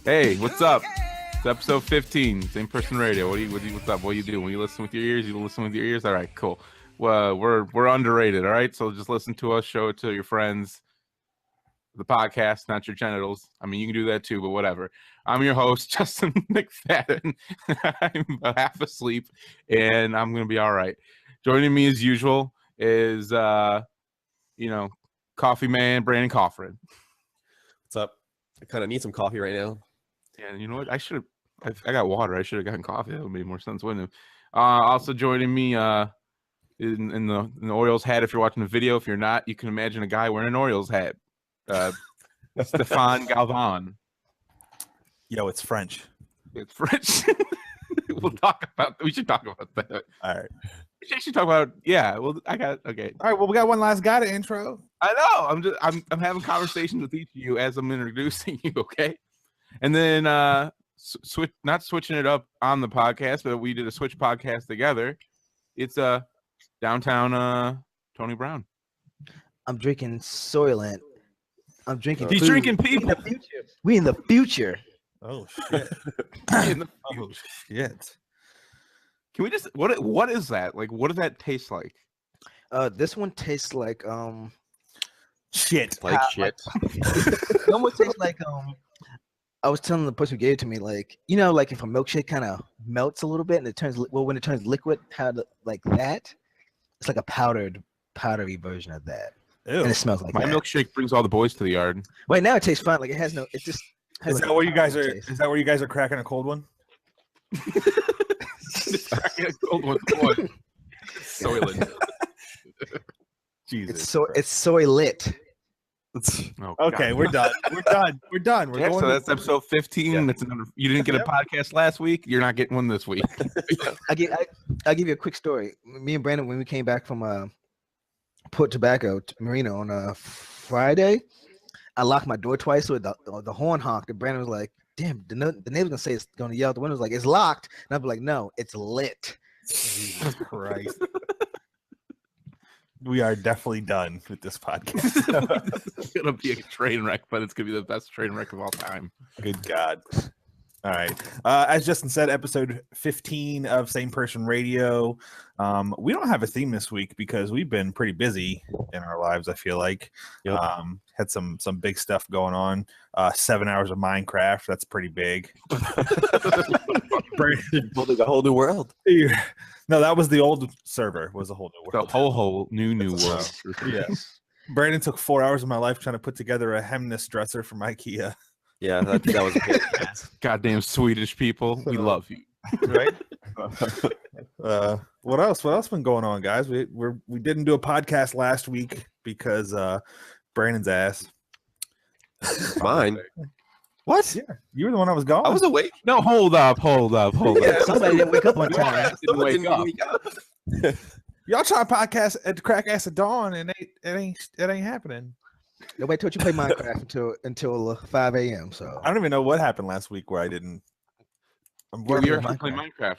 Hey, what's up? It's episode 15, Same Person Radio. What's up? What do you do when you listen with your ears? You listen with your ears. All right, cool. Well, we're underrated. All right, so just listen to us, show it to your friends. The podcast, not your genitals. I mean, you can do that too, but whatever. I'm your host, Justin McFadden. I'm half asleep, and I'm gonna be all right. Joining me as usual is coffee man Brandon Coffrin. What's up? I kind of need some coffee right now. And you know what? I got water. I should have gotten coffee. That would make more sense, wouldn't it? Also joining me in the Orioles hat. If you're watching the video, if you're not, you can imagine a guy wearing an Orioles hat. Stefan Galvan. Yo, it's French. It's French. We should talk about that. All right. We should talk about okay. All right. Well, we got one last guy to intro. I know. I'm having conversations with each of you as I'm introducing you. Okay. And then not switching it up on the podcast, but we did a Switch podcast together. It's downtown Tony Brown. I'm drinking Soylent. I'm drinking. He's food. drinking people. We in the future. Oh shit. Oh shit. Can we just what is that? Like, what does that taste like? This one tastes like Shit. Like shit. it almost tastes like I was telling the person who gave it to me, like, you know, like if a milkshake kind of melts a little bit and it turns when it turns liquid, like that, it's like a powdery version of that. Ew. And it smells like My that. milkshake brings all the boys to the yard. Right now it tastes fine. Like it has no. It just. Has Is like that where you guys are? taste. Is that where you guys are cracking a cold one? Soylent. Jesus. It's soy lit. Oh, Okay, God. we're done. We're done. We're done. We're Yeah, going. so that's episode 15. Yeah. That's another. You didn't get a podcast last week. You're not getting one this week. I'll give you a quick story. Me and Brandon, when we came back from Port Tobacco to Marina on Friday, I locked my door twice so the horn honked. And Brandon was like, "Damn, the neighbor's gonna say it's gonna yell out the window." Like, "It's locked," and I'd be like, "No, it's lit." Jesus Christ. We are definitely done with this podcast. It's gonna be a train wreck, but it's gonna be the best train wreck of all time. Good God. All right. As Justin said, episode 15 of Same Person Radio. We don't have a theme this week because we've been pretty busy in our lives, I feel like. Yep. Had some big stuff going on. 7 hours of Minecraft. That's pretty big. Building a whole new world. No, that was the old server. Was a whole new The world. whole new world. Yeah. Brandon took 4 hours of my life trying to put together a Hemnes dresser from IKEA. Yeah, that was a big task. Goddamn Swedish people, we love you. Right? What else? What else been going on, guys? We didn't do a podcast last week because Brandon's ass. Mine. What? Yeah, you were the one I was gone. I was awake. No, hold up. Yeah. Somebody didn't wake up on time. Didn't wake up. Y'all try to podcast at the crack ass of dawn, and it ain't happening. Nobody told you to play Minecraft until 5 a.m. So I don't even know what happened last week where I didn't. I'm We were Minecraft. playing Minecraft.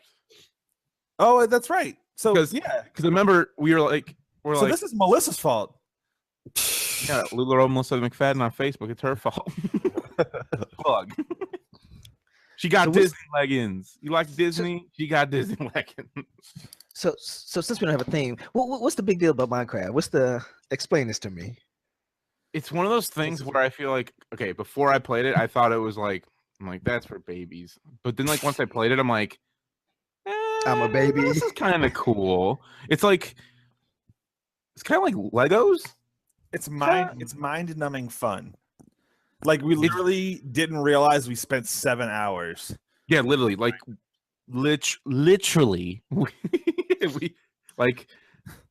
Oh, that's right. So Because remember we were like this is Melissa's fault. yeah, Lula Melissa McFadden on Facebook. It's her fault. Plug. She got Disney leggings. You like Disney? She got Disney leggings. So since we don't have a theme, what's the big deal about Minecraft? Explain this to me. It's one of those things where I feel like, okay, before I played it, I thought it was like, I'm like, that's for babies. But then, like, once I played it, I'm like, I'm a baby. This is kind of cool. It's kind of like Legos. It's mind numbing fun. Like we literally didn't realize we spent 7 hours. Yeah, literally, like, literally, we like,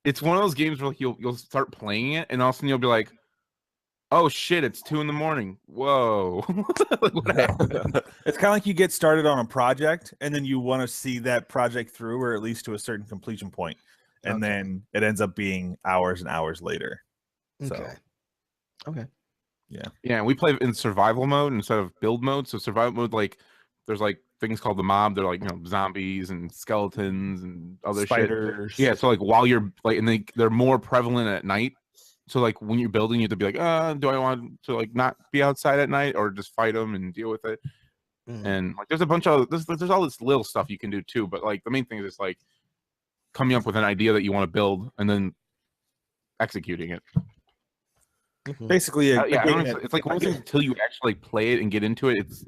it's one of those games where like, you'll start playing it, and all of a sudden you'll be like, oh shit, it's 2 a.m. Whoa. Like, what happened? It's kind of like you get started on a project and then you want to see that project through, or at least to a certain completion point, and then it ends up being hours and hours later. Okay. Yeah, we play in survival mode instead of build mode. So survival mode, like, there's like things called the mob. They're like, zombies and skeletons and other Spiders. shit. Yeah, so like while you're like, and they're more prevalent at night. So like when you're building, you have to be like, do I want to like not be outside at night or just fight them and deal with it? And like there's a bunch of there's all this little stuff you can do too, but like the main thing is just like coming up with an idea that you want to build and then executing it. Basically, It's like one thing until you actually play it and get into it. It's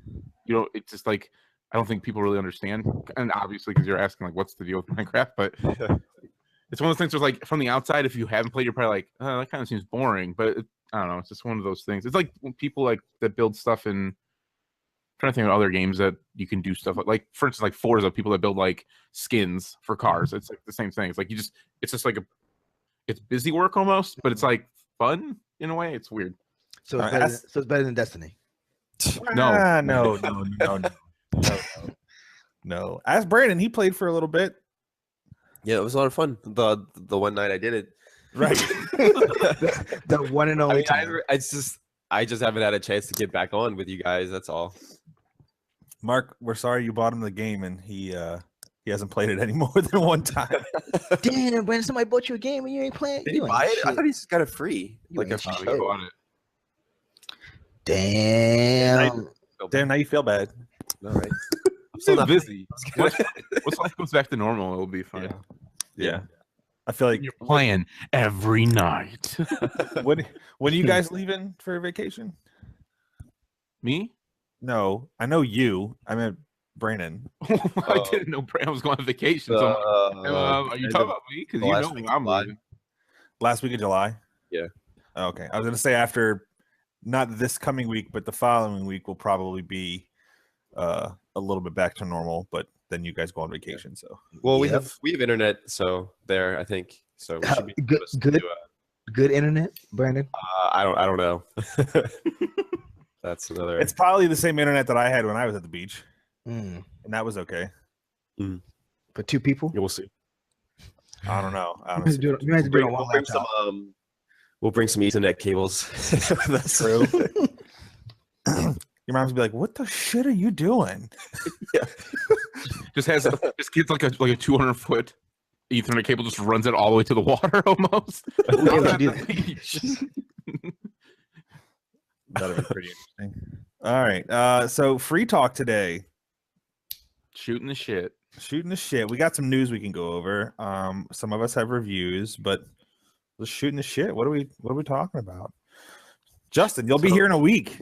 it's just like I don't think people really understand, and obviously because you're asking like what's the deal with Minecraft, but it's one of those things where like from the outside, if you haven't played, you're probably like, oh, that kind of seems boring, but I don't know, it's just one of those things. It's like when people like that build stuff in. I'm trying to think of other games that you can do stuff like for instance, like Forza, people that build like skins for cars. It's like the same thing. It's like it's just like it's busy work almost, but it's like fun in a way. It's weird. So it's better than Destiny. No. Ask Brandon. He played for a little bit. Yeah, it was a lot of fun. The one night I did it. Right. the one and only I time. I just haven't had a chance to get back on with you guys. That's all. Mark, we're sorry you bought him the game and he hasn't played it any more than one time. Damn, Brandon, somebody bought you a game and you ain't playing. Did he buy it? I thought he just got it free. You Like a ain't free shit. show. On it. Damn. Damn, now you feel bad. All right. I'm still busy. Once life goes back to normal, it'll be fine. Yeah. I feel like You're playing every night. when are you guys leaving for vacation? Me? No, I know you. I meant Brandon. I didn't know Brandon was going on vacation. So I'm like, are you talking about me? Because you know when I'm leaving. Last week of July? Yeah. Okay. I was gonna say after not this coming week, but the following week will probably be a little bit back to normal, but then you guys go on vacation. So well, we have internet, so there I think. So we should be good internet, Brandon. I don't know. That's another. It's probably the same internet that I had when I was at the beach, Mm. and that was okay. For two people. Yeah, we'll see. I don't know. You have to do it on one laptop. We'll bring some Ethernet cables. That's true. Your mom's be like, "What the shit are you doing?" Just gets like a 200-foot Ethernet cable, just runs it all the way to the water almost. That'd be pretty interesting. All right. So free talk today. Shooting the shit. We got some news we can go over. Some of us have reviews, but let's shooting the shit. What are we talking about? Justin, you'll be here in a week.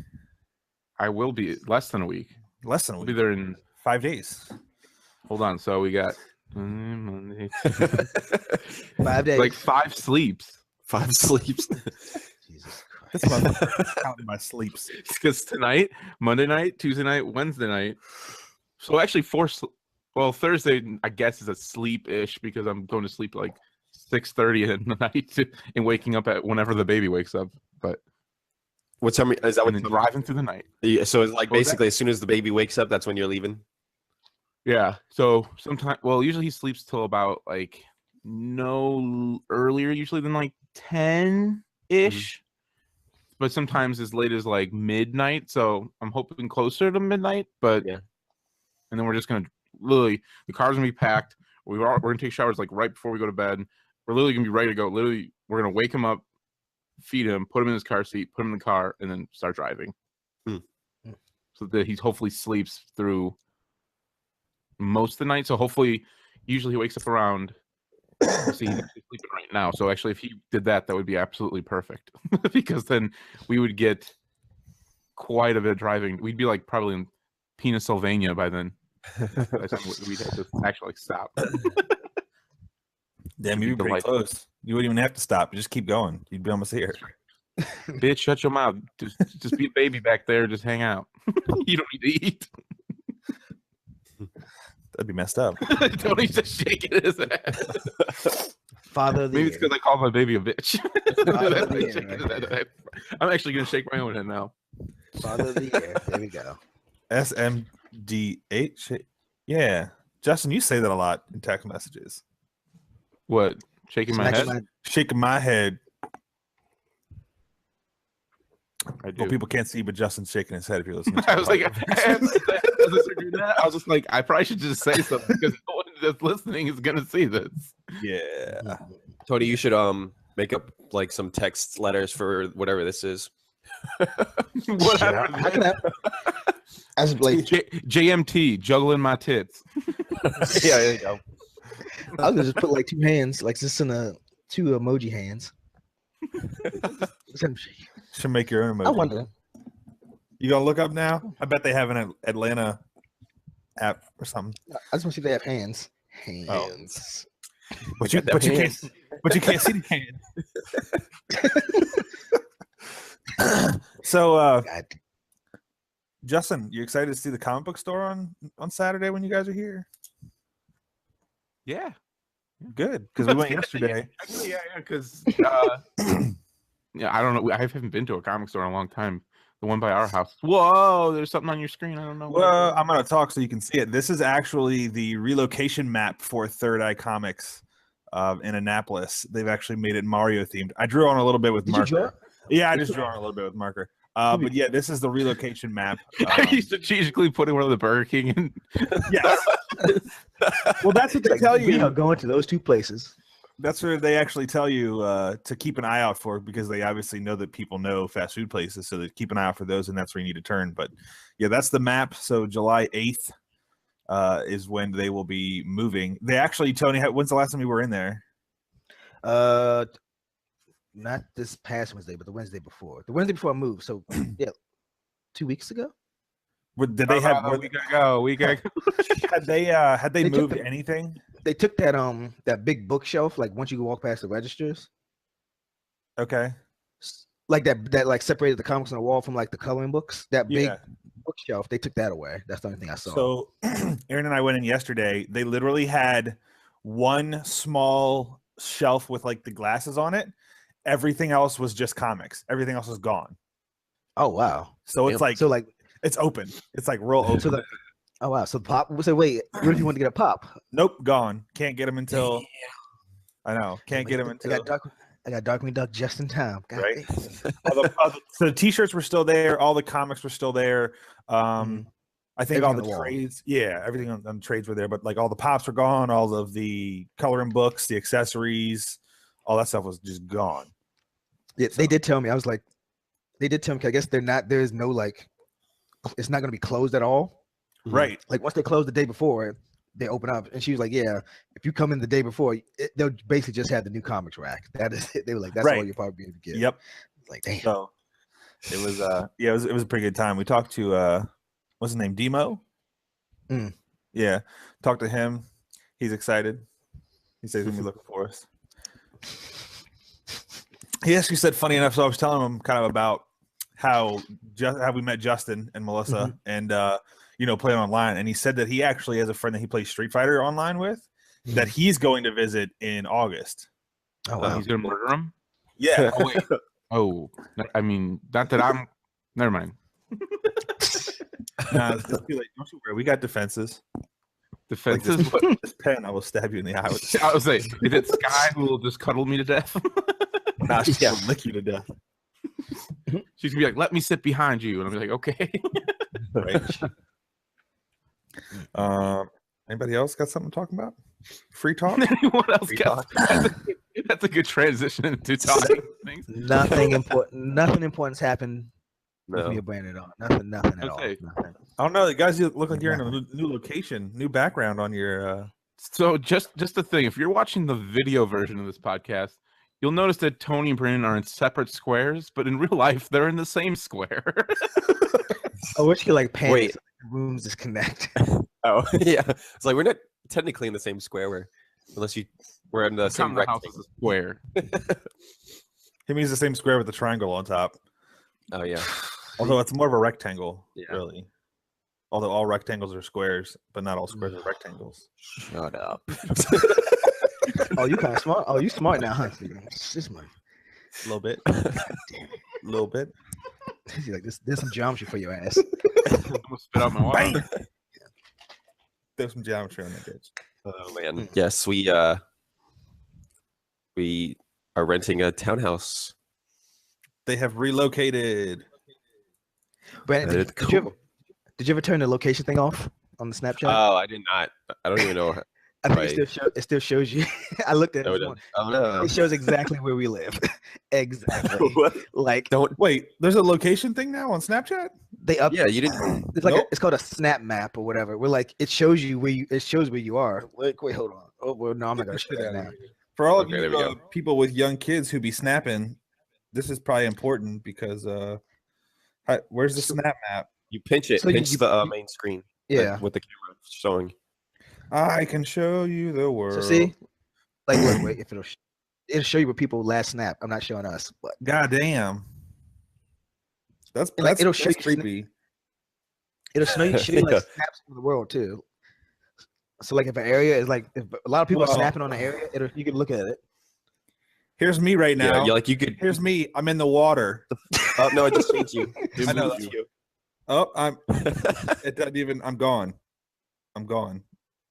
I will be less than a week. Less than a I'll week. be there in 5 days. Hold on. So we got Monday. 5 days. Like 5 sleeps. 5 sleeps. Jesus Christ. This month I'm counting my sleeps. Because tonight, Monday night, Tuesday night, Wednesday night. So actually 4. Well, Thursday I guess is a sleep-ish because I'm going to sleep like 6:30 in the night and waking up at whenever the baby wakes up. But what time is that? and then driving through the night. Yeah, so it's like What was basically as soon as the baby wakes up, that's when you're leaving. Yeah. So sometimes, well, usually he sleeps till about like no earlier, usually than like 10-ish. But sometimes as late as like midnight. So I'm hoping closer to midnight. But Yeah. And then we're just gonna literally the car's gonna be packed. We're gonna take showers like right before we go to bed. We're literally gonna be ready to go. Literally, we're gonna wake him up, feed him, put him in his car seat, put him in the car, and then start driving. So that he hopefully sleeps through most of the night. So hopefully, usually he wakes up around. See, he's actually sleeping right now. So actually, if he did that, that would be absolutely perfect because then we would get quite a bit of driving. We'd be like probably in Pennsylvania by then. By the time we'd have to actually stop. Damn, you'd be pretty close. You wouldn't even have to stop. You just keep going. You'd be almost here. Bitch, shut your mouth. Just be a baby back there. Just hang out. You don't need to eat. That'd be messed up. Tony's just shaking his head. Father of the Maybe it's year. because I call my baby a bitch. Father of the year, Shaking his right head. I'm actually gonna shake my own head now. Father of the year. There we go. SMDH. Yeah. Justin, you say that a lot in text messages. What? Shaking my head? Shaking my head. I do. Well, people can't see, but Justin's shaking his head if you're listening. I was like, I was just like, I probably should just say something because no one that's listening is gonna see this. Yeah. Tony, you should make up like some text letters for whatever this is. What happened? As like JMT, juggling my tits. Yeah, there you go. I was gonna just put like two hands, like just in a two emoji hands. Should make your own emoji. I wonder. You gonna look up now? I bet they have an Atlanta app or something. I just want to see if they have hands. Oh. Hands. But you can't see the hand. So God. Justin, you excited to see the comic book store on Saturday when you guys are here? Yeah. Good, because we went yesterday. Actually, yeah, because yeah, I don't know. I haven't been to a comic store in a long time. The one by our house. Whoa, there's something on your screen. I don't know. Well, I'm gonna talk so you can see it. This is actually the relocation map for Third Eye Comics in Annapolis. They've actually made it Mario themed. I drew on a little bit with Did you draw marker. Yeah, I just drew on a little bit with marker. But yeah, this is the relocation map. Are you strategically putting one of the Burger King in? Yes. Well, that's what they Like, tell we are you. going to those two places. That's where they actually tell you to keep an eye out for, because they obviously know that people know fast food places, so they keep an eye out for those, and that's where you need to turn. But yeah, that's the map. So July 8th is when they will be moving. They actually, Tony, when's the last time you were in there? Not this past Wednesday, but the Wednesday before. The Wednesday before I moved. So yeah, 2 weeks ago. Did they have? We gotta go. We gotta go. Had they They took moved the- anything? They took that big bookshelf, like once you walk past the registers, Okay. like that like separated the comics on the wall from like the coloring books. That big Yeah. bookshelf, they took that away. That's the only thing I saw. So Aaron and I went in yesterday. They literally had one small shelf with like the glasses on it. Everything else was just comics. Everything else was gone. oh wow. So it's like So like it's open. It's like real open. so the oh wow. So pop. So wait, what if you want to get a pop? Nope, gone. Can't get them until. I know. Can't get them until. I got Darkwing Duck just in time. God Right. damn. So the t-shirts were still there. All the comics were still there. Mhm. I think Everything all on the the wall. trades. Yeah, everything on trades were there. But like all the pops were gone. All of the coloring books, the accessories, all that stuff was just gone. Yeah, they did tell me. I was like, they did tell me. 'Cause I guess they're not. There is no like. It's not going to be closed at all. Right. Like once they close the day before, they open up. And she was like, "Yeah, if you come in the day before, they'll basically just have the new comics rack. That is it." They were like, "That's all Right. you'll probably be able to get." Yep. Like, damn. So it was yeah, it was a pretty good time. We talked to what's his name? Demo? Mm. Yeah. Talked to him. He's excited. He says he's gonna be looking for us. He actually said, funny enough, so I was telling him kind of about how we met Justin and Melissa and playing online, and he said that he actually has a friend that he plays Street Fighter online with that he's going to visit in August. Oh wow. He's gonna murder him. Yeah. Oh wait. Oh, I mean, not that I'm. Never mind. Nah, it's too late. Don't you worry. We got defenses. Defenses. Like this pen, I will stab you in the eye with. I was saying, is it Sky who will just cuddle me to death? Nah, she's gonna lick you to death. She's gonna be like, "Let me sit behind you," and I'll be like, "Okay." Right. Anybody else got something to talk about? Free talk? Anyone else Free got? That's a good transition into talking things. Nothing important. Nothing important's happened with me No. or Brandon at all. Nothing at all. Okay. Nothing. I don't know. Guys, you look like you're in a new location, new background on your. So just the thing, if you're watching the video version of this podcast, you'll notice that Tony and Brandon are in separate squares, but in real life, they're in the same square. I wish you could like pan Wait. so the rooms disconnect. Oh, yeah. It's like we're not technically in the same square, unless we're in the same Common house is rectangle. a square. He means the same square with the triangle on top. Oh yeah. Although it's more of a rectangle, Yeah. really. Although all rectangles are squares, but not all squares are rectangles. Shut up. Oh, you kind of smart. Oh, you smart now, huh? This one. A little bit. Damn it. A little bit. He's like, there's some geometry for your ass. I'm gonna spit out my water. There's some geometry on that bitch. Oh man. Yes, we are renting a townhouse. They have relocated. Brandon, That's did you ever turn the location thing off on the Snapchat? Oh, I did not. I don't even know. I think right. it still shows you. I looked at it. No, it this morning. doesn't. Oh no. It shows exactly where we live. Exactly. What? Like Don't. Wait, there's a location thing now on Snapchat? They up. Yeah, you didn't. It's like Nope. it's called a snap map or whatever. We're like it shows you where you are. Wait, hold on. Oh well, no, I'm not gonna show that now. For all of Okay, there you we go. people with young kids who be snapping, this is probably important because where's the snap map? You pinch it. So you- pinch the main screen. like, Yeah. with the camera showing. I can show you the world. So see, like wait, if it'll show you where people last snap. I'm not showing us, but God damn. That's And, like, that's, it'll show that's you sna- creepy. it'll show you like Yeah. snaps of the world too. So like if an area is like if a lot of people Well- are snapping on an area, you can look at it. Here's me right now. Yeah, you could. Here's me. I'm in the water. Oh no, I just changed you. It I know, moved that's you. Oh, it doesn't even. I'm gone. I'm gone.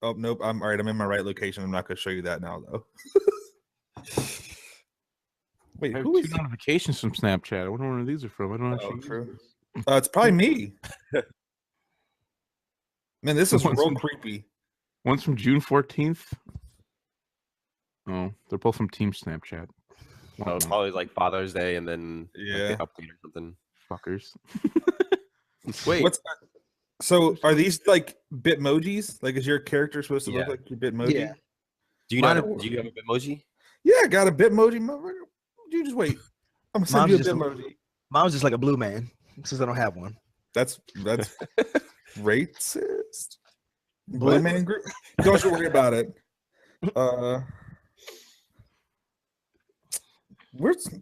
Oh nope. I'm all right. I'm in my right location. I'm not going to show you that now though. Wait, I have who is? two notifications from Snapchat. I wonder where these are from. I don't Oh, actually. true. It's probably me. Man, this is One's real from- creepy. One's from June 14th. Oh, they're both from Team Snapchat. Oh, Well, it's probably like Father's Day, and then like, Yeah. they update or something. fuckers. Wait, What's so? Are these like Bitmojis? Like, is your character supposed to look Yeah. like your Bitmoji? Yeah. Do you Mine know? are- Do you have a Bitmoji? Yeah, I got a Bitmoji. Motherfucker. You just wait. I'm gonna send Mine's you a just a- Bitmoji. Mine's just like a blue man since I don't have one. That's racist. Blue man group. Don't you worry about it.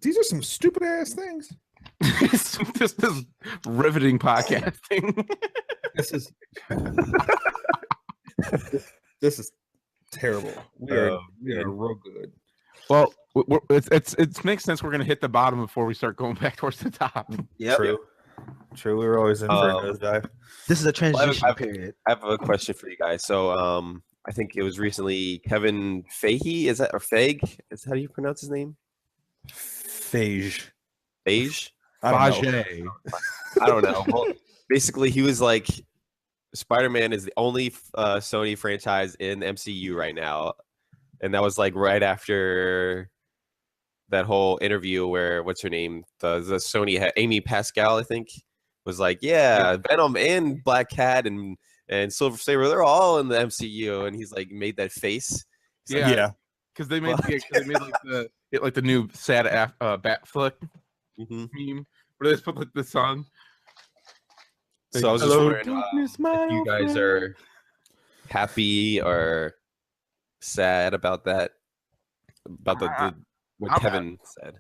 These are some stupid ass things. this is riveting podcasting. This is terrible. We are real good. Well, it makes sense. We're gonna hit the bottom before we start going back towards the top. Yep. True. We were always in for a Um, nosedive. This is a transition I've- period. I have a question for you guys. So, I think it was recently Kevin Feige. Is that or Feige? Is how do you pronounce his name? Phage. Feige? I don't know. Fage. I don't know. Well, basically, he was like, Spider-Man is the only Sony franchise in the MCU right now, and that was like right after that whole interview where what's her name, the Sony had Amy Pascal, I think, was like, yeah, Venom and Black Cat and Silver Saber, they're all in the MCU, and he's like made that face. He's like, Yeah, because they made like the new sad bat flick mhm. meme where they just put like the song. So I was just Hello, wondering darkness, if my you old guys friend. are happy or sad about that, about the what I'm Kevin said.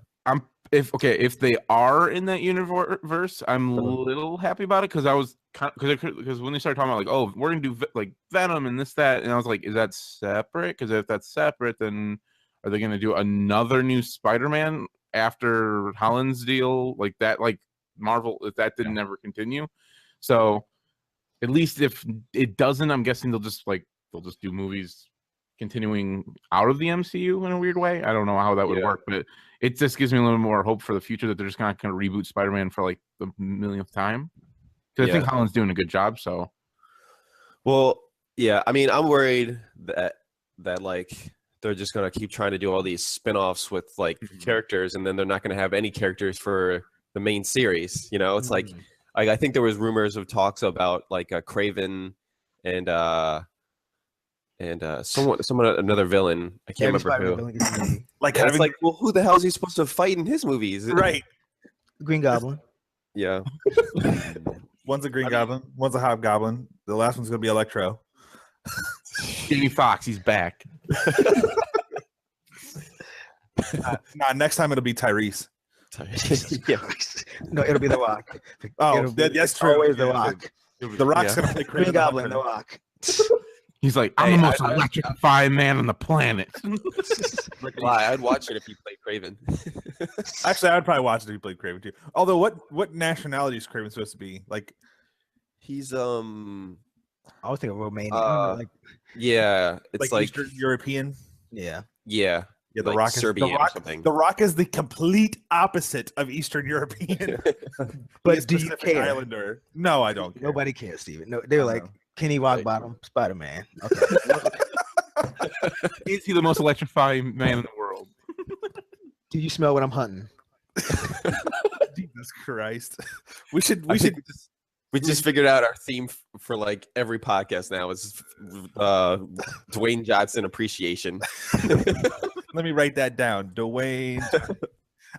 If they are in that universe, I'm a little happy about it because I was because when they started talking about like, oh, we're gonna do like Venom and this that, and I was like, is that separate? Because if that's separate, then are they gonna do another new Spider-Man after Holland's deal like that? Like Marvel, if that didn't ever continue, so at least if it doesn't, I'm guessing they'll just do movies continuing out of the MCU in a weird way. I don't know how that would Yeah. work, but it just gives me a little more hope for the future that they're just not going to reboot Spider-Man for like the millionth time. Because I think Yeah. Holland's doing a good job. So Well, yeah, I mean, I'm worried that like they're just gonna keep trying to do all these spin-offs with like characters, and then they're not gonna have any characters for the main series. You know, it's like I think there was rumors of talks about like a Craven and someone another villain. I can't Every remember Spider-Man who. villain gets a movie. Like And it's having like, well, who the hell is he supposed to fight in his movies? right. Green Goblin. Yeah. One's a Green Goblin. One's a Hobgoblin. The last one's gonna be Electro. Jamie Foxx, he's back. Nah, next time it'll be Tyrese. yeah. No, it'll be The Rock. Oh, It'll be that's true. Always The Yeah. Rock. The Rock's Yeah. gonna play Green Craven Goblin, the The Hunter. Rock. He's like, I'm Hey, the most I- electrifying man on the planet. Why? I'd watch it if he played Craven. Actually, I'd probably watch it if he played Craven too. Although, what nationality is Craven supposed to be? Like, He's I always think of Romania. Uh, like, yeah, it's like Eastern European. yeah. yeah, Yeah, the like Rock is Serbian the or Rock, something. The Rock is the complete opposite of Eastern European. But He's do you Pacific care? Islander. No, I don't care. Nobody cares, Steven. No, they were I like know. Kenny Rockbottom, Spider-Man. Okay. Is he the most electrifying man in the world? Do you smell what I'm hunting? Jesus Christ. We should I we should think We just figured out our theme for like every podcast now is Dwayne Johnson appreciation. Let me write that down. Dwayne.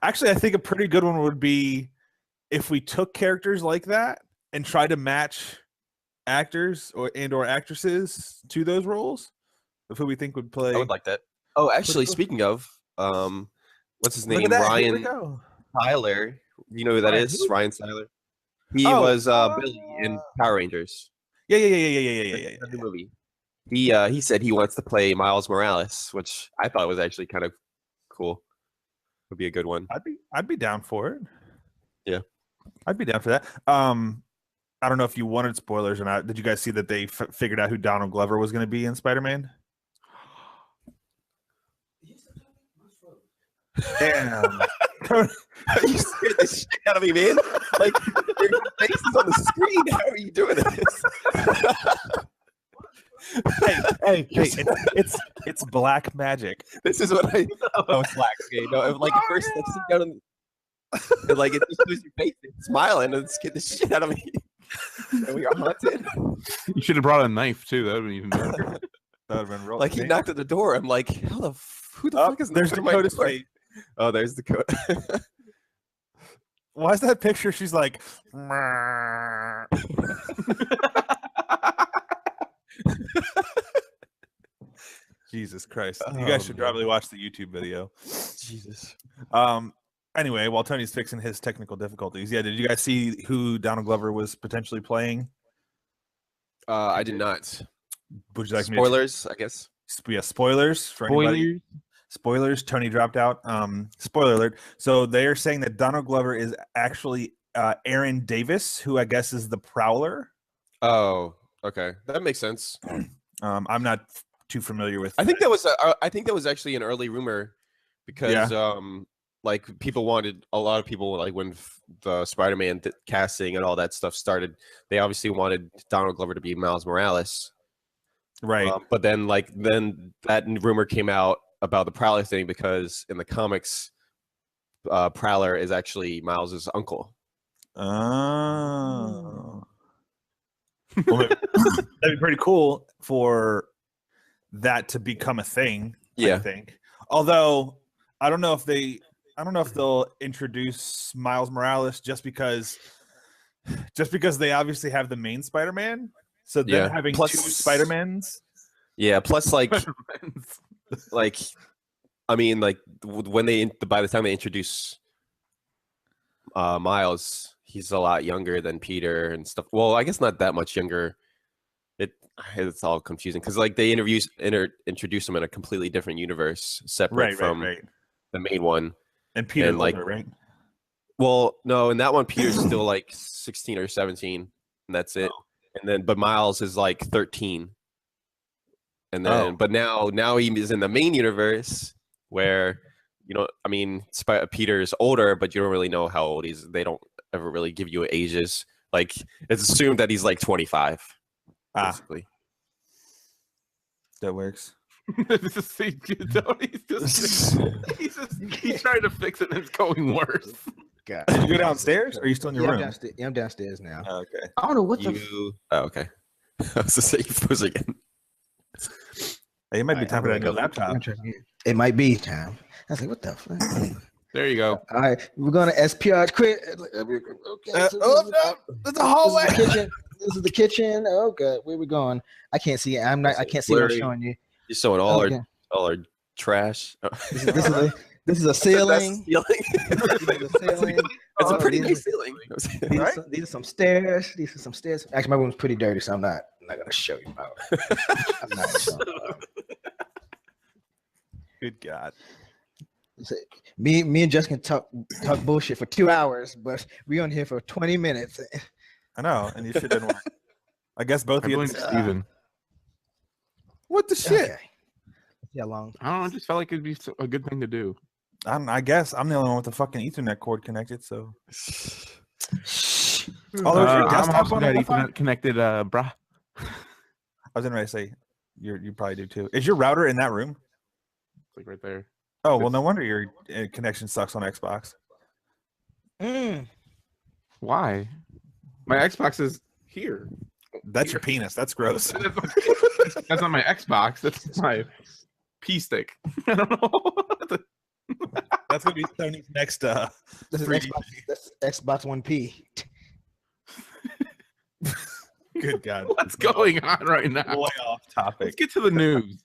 Actually, I think a pretty good one would be if we took characters like that and tried to match actors or actresses to those roles of who we think would play. I would like that. Oh, actually, cool. speaking of, what's his Look name? at that. Here we Ryan go. Tyler. You know who that Ryan is? who? Ryan Tyler. He Oh, was Billy in Power Rangers. Yeah. The new movie. He said he wants to play Miles Morales, which I thought was actually kind of cool. Would be a good one. I'd be down for it. Yeah. I'd be down for that. I don't know if you wanted spoilers or not. Did you guys see that they figured out who Donald Glover was going to be in Spider-Man? Damn. You scared the shit out of me, man. Like your face is on the screen. How are you doing this? hey, it's black magic. This is what I. Oh, it's black. Okay, no, like at first, like sit down and like it just shows your face, it's smiling, and it scared the shit out of me. And we are haunted. You should have brought a knife too. That would be even better. That would have been real. Like he knocked at the door. I'm like, who the fuck is there's knocking at my Dakota's door? face. Oh, there's Dakota. Why is that picture? She's like, Jesus Christ. You guys should probably watch the YouTube video. Jesus. Anyway, while Tony's fixing his technical difficulties, yeah, did you guys see who Donald Glover was potentially playing? I did not. Would you like me Spoilers, I guess. to, yeah, spoilers for anybody. Spoilers. Tony dropped out. Spoiler alert. So they are saying that Donald Glover is actually Aaron Davis, who I guess is the Prowler. Oh, okay, that makes sense. I'm not too familiar with. I think that was actually an early rumor because like a lot of people like when the Spider-Man casting and all that stuff started, they obviously wanted Donald Glover to be Miles Morales, right? But then that rumor came out about the Prowler thing because in the comics, Prowler is actually Miles's uncle. Oh, well, that'd be pretty cool for that to become a thing. Yeah. I think. Although I don't know if they'll introduce Miles Morales just because they obviously have the main Spider-Man. So then having two Spider-Mans. Yeah. Plus, like I mean, like by the time they introduce Miles, he's a lot younger than Peter and stuff. Well, I guess not that much younger. It's all confusing because like they introduce him in a completely different universe, separate from the main one. And Peter, like, older, right? Well, no, in that one, Peter's still like 16 or 17, and that's it. But Miles is like 13. And then, but now he is in the main universe where, I mean, Peter's older, but you don't really know how old he's. They don't ever really give you ages. Like it's assumed that he's like 25. Basically. That works. He's trying to fix it and it's going worse. God. Did you go downstairs or are you still in your room? I'm downstairs now. Oh, okay. I don't know what okay. I was to say you froze again. Hey, it might be time for that new laptop. It might be time. I was like, what the fuck? There you go. All right, we're gonna SPR quick. Okay, no, there's a hallway. This is the kitchen. Okay, where we going? I can't see it. I can't see what I'm showing you. You're showing all our trash. This is a ceiling. It's a pretty nice ceiling. These are some stairs. Actually, my room's pretty dirty, so I'm not gonna show you. I'm not showing you. Good God. Me and Justin talk bullshit for 2 hours, but we on here for 20 minutes. I know, and you shit didn't work. I guess both of you. Steven. What the shit? Okay. See how long? I don't know. I just felt like it'd be a good thing to do. I guess I'm the only one with the fucking Ethernet cord connected. So. I'm also got Ethernet connected, brah. I was gonna say, you probably do too. Is your router in that room? It's like right there. Oh well, no wonder your connection sucks on Xbox. Why? My Xbox is here. That's your penis. That's gross. That's not my Xbox. That's my P stick. I don't know. That's gonna be Sony's next. This is 3D. Xbox One P. Good God. What's going on right now? Way off Let's topic. get to the news.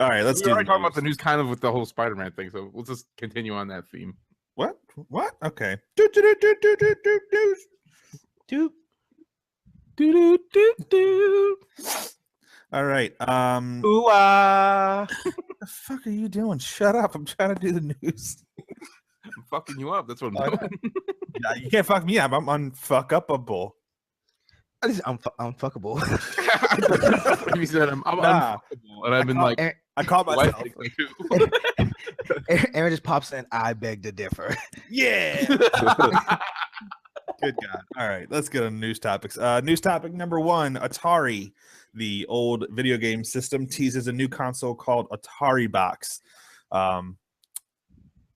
All right, let's We do. were already the talking about the news. news kind of with the whole Spider-Man thing, so we'll just continue on that theme. What? What? Okay. News. Dude. Do do do do. All right. Ooh ah! What the fuck are you doing? Shut up! I'm trying to do the news. I'm fucking you up. That's what I I'm know. doing. Nah, you can't fuck me up. I'm unfuckable. I'm unfuckable. You said I'm Nah. unfuckable, and I've been like, I caught what? myself. Aaron just pops in. I beg to differ. Yeah. Good God. All right, let's get on news topics. News topic number 1: Atari, the old video game system, teases a new console called Atari Box. I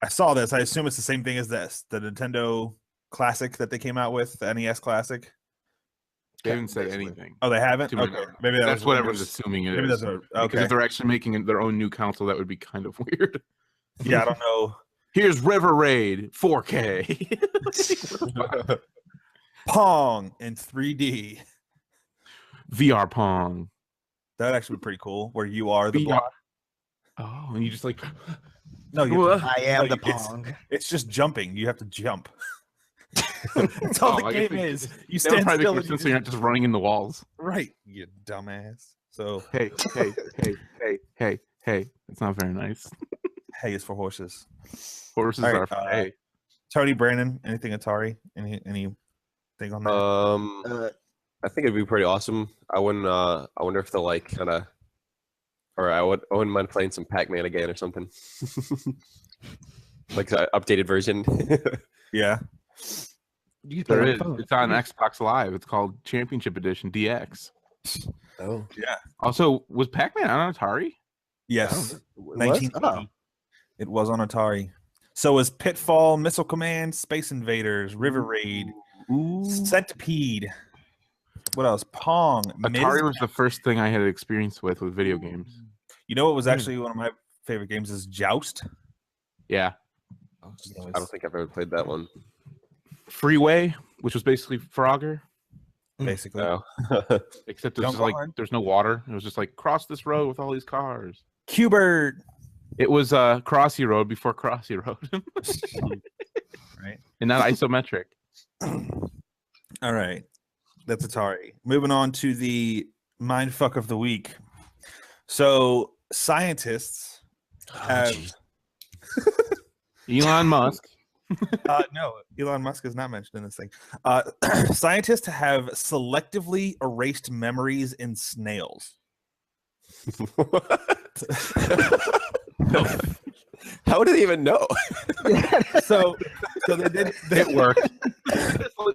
saw this. I assume it's the same thing as this, the Nintendo Classic that they came out with, the NES Classic. They haven't said Basically. anything. Oh, they haven't. To my Okay, knowledge. maybe That's what everyone's just- assuming it Maybe is. that's Because okay. if they're actually making their own new console, that would be kind of weird. Yeah, I don't know. Here's River Raid 4K. Pong in 3D. VR Pong. That'd actually be pretty cool. Where you are the VR. block. Oh, and you just like, No, you have to- I am No, the it's- Pong. it's just jumping. You have to jump. That's all Oh, the I guess game it- is. You that would stand probably still. make more And you sense so you're not just running in the walls. right, you dumbass. So Hey, hey, hey, hey, hey, hey. That's not very nice. hay is for horses. Horses All right, are for hay. Tony Brandon, anything Atari? Anything on that? I think it'd be pretty awesome. I wouldn't. I wonder if they'll like kind of, or I wouldn't mind playing some Pac-Man again or something, like an updated version. Yeah. You can play There on is. the phone. It's on Xbox Live. It's called Championship Edition DX. Oh, Also, was Pac-Man on Atari? Yes. It was? 1980. It was on Atari. So was Pitfall, Missile Command, Space Invaders, River Raid, Centipede. What else? Pong. Atari Miz- was the first thing I had experience with video games. You know what was actually one of my favorite games is Joust. Yeah. I don't think I've ever played that one. Freeway, which was basically Frogger, Basically. No. except there's Don't just go like on. there's no water. It was just like cross this road with all these cars. Q-Bird. It was Crossy Road before Crossy Road, Right. and not isometric. All right. That's Atari. Moving on to the mindfuck of the week. So scientists have Elon Musk. no, Elon Musk is not mentioned in this thing. Scientists have selectively erased memories in snails. How did they even know? So they did. It worked.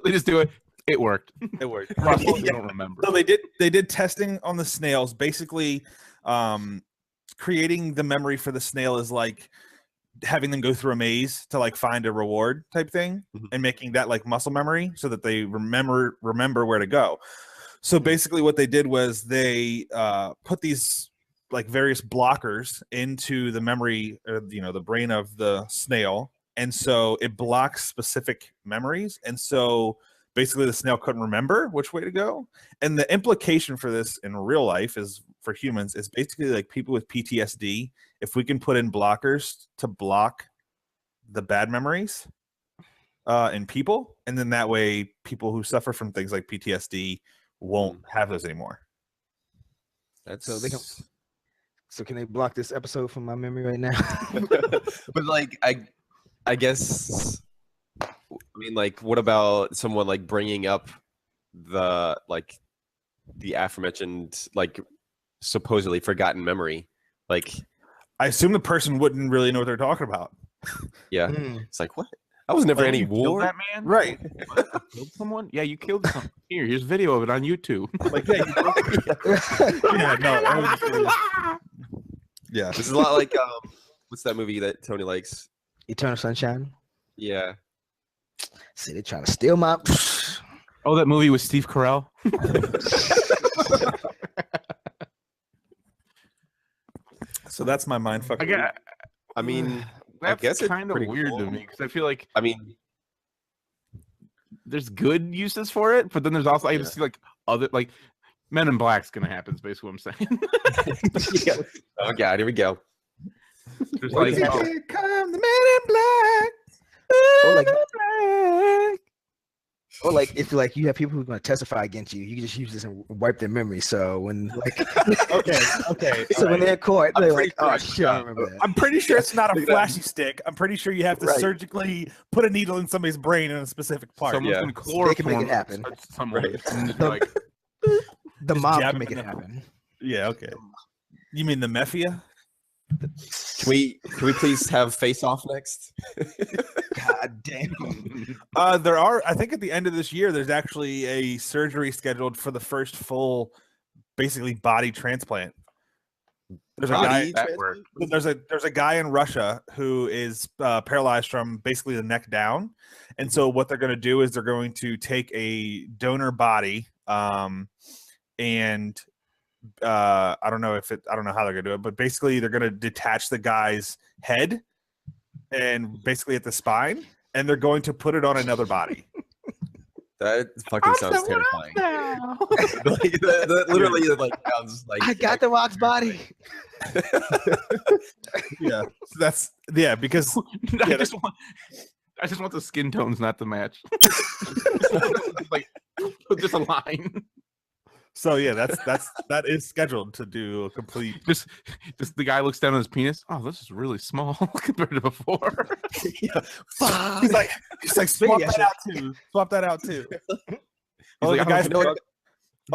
They just do it. It worked. It worked. Russell, you don't remember. So they did testing on the snails. Basically, creating the memory for the snail is like having them go through a maze to like find a reward type thing, Mhm. and making that like muscle memory so that they remember where to go. So basically, what they did was they put these like various blockers into the memory, the brain of the snail, and so it blocks specific memories, and so basically the snail couldn't remember which way to go. And the implication for this in real life is for humans is basically like people with PTSD, if we can put in blockers to block the bad memories in people, and then that way people who suffer from things like PTSD won't have those anymore. That's So they can- So can they block this episode from my memory right now? but like I guess I mean, like, what about someone like bringing up the aforementioned like supposedly forgotten memory? Like, I assume the person wouldn't really know what they're talking about. yeah, Mm. it's like, what? I was never Like, any You killed war. that man? Right. What? You killed someone? Yeah, you killed someone. Here's video of it on YouTube. Like, yeah, yeah, no, I was just really- yeah. This is a lot like what's that movie that Tony likes? Eternal Sunshine. Yeah, See, they trying to steal my. Oh, that movie with Steve Carell. So that's my mind fuck. I got. I mean, That's guess it's kind of pretty weird cool. to me because I feel like I mean, there's good uses for it, but then there's also I just see like other like Men in Black's gonna happen. Is basically what I'm saying. oh god, here we go. There's What like is that? oh, Here come the man in black. Or like, or like if like you have people who are going to testify against you, you can just use this and wipe their memory. So when like, Okay. so when they're in court, I'm they're pretty like, oh sure- shit, I remember that. I'm pretty sure it's not a Look at that. flashy stick. I'm pretty sure you have to Right. surgically put a needle in somebody's brain in a specific part. someone's Yeah. gonna They can make it chloroform happen. someone. Right. And just be like, The Just mob jab can make them it in the- happen. Yeah. Okay. You mean the Mafia? Can we please have Face Off next? God damn. There are. I think at the end of this year, there's actually a surgery scheduled for the first full, basically body transplant. There's a guy. Body that transplant? worked. There's a guy in Russia who is paralyzed from basically the neck down, and so what they're going to do is they're going to take a donor body, and I don't know how they're going to do it, but basically they're going to detach the guy's head and basically at the spine, and they're going to put it on another body. That fucking sounds terrifying. Like, that literally like sounds like I got the Rock's body. Yeah, so that's because I just want the skin tones not to match. Like just a line. so yeah, that is scheduled to do a complete. Just the guy looks down at his penis. Oh, this is really small compared to before. He's like swap Big that out too. Swap that out too. Oh, like, the I guy's, don't know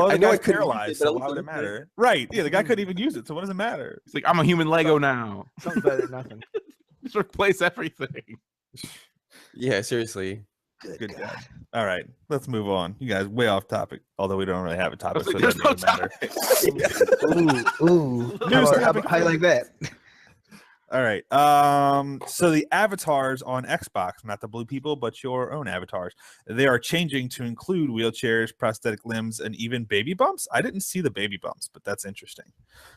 I the know I guy's couldn't use it, paralyzed, but so it why would it looks like- matter? Right? Yeah, the guy couldn't even use it, so what does it matter? It's like I'm a human Lego now. Something better than nothing. Just replace everything. Yeah, seriously. Good God. All right, let's move on. You guys way off topic, although we don't really have a topic, so it There's doesn't no even matter. Ooh. News How you like that? All right. So the avatars on Xbox, not the blue people, but your own avatars, they are changing to include wheelchairs, prosthetic limbs, and even baby bumps. I didn't see the baby bumps, but that's interesting.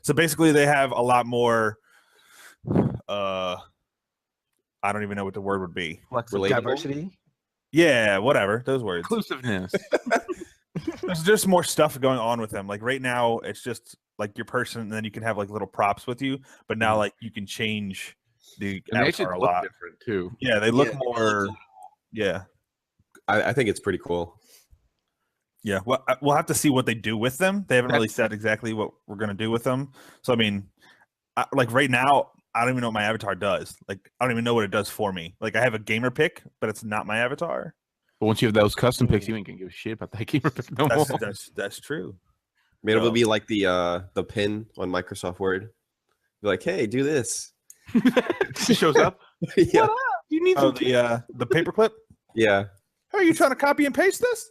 So basically, they have a lot more. I don't even know what the word would be. Relatable? Diversity. Yeah, whatever those words. Inclusiveness. There's just more stuff going on with them. Like right now, it's just like your person, and then you can have like little props with you. But now, like you can change the And they should avatar a look lot. different too. Yeah, they look Yeah. more. Yeah. I think it's pretty cool. Yeah, well, we'll have to see what they do with them. They haven't really said exactly what we're gonna do with them. So I mean, like right now, I don't even know what my avatar does. Like I don't even know what it does for me. Like I have a gamer pick, but it's not my avatar. But once you have those custom picks, you ain't gonna give a shit about that gamer pick no more. That's true. Maybe it'll So- be like the pin on Microsoft Word. Be like, hey, do this. She shows up. Yeah. You need Oh, some the paperclip. Yeah. Hey, are you trying to copy and paste this?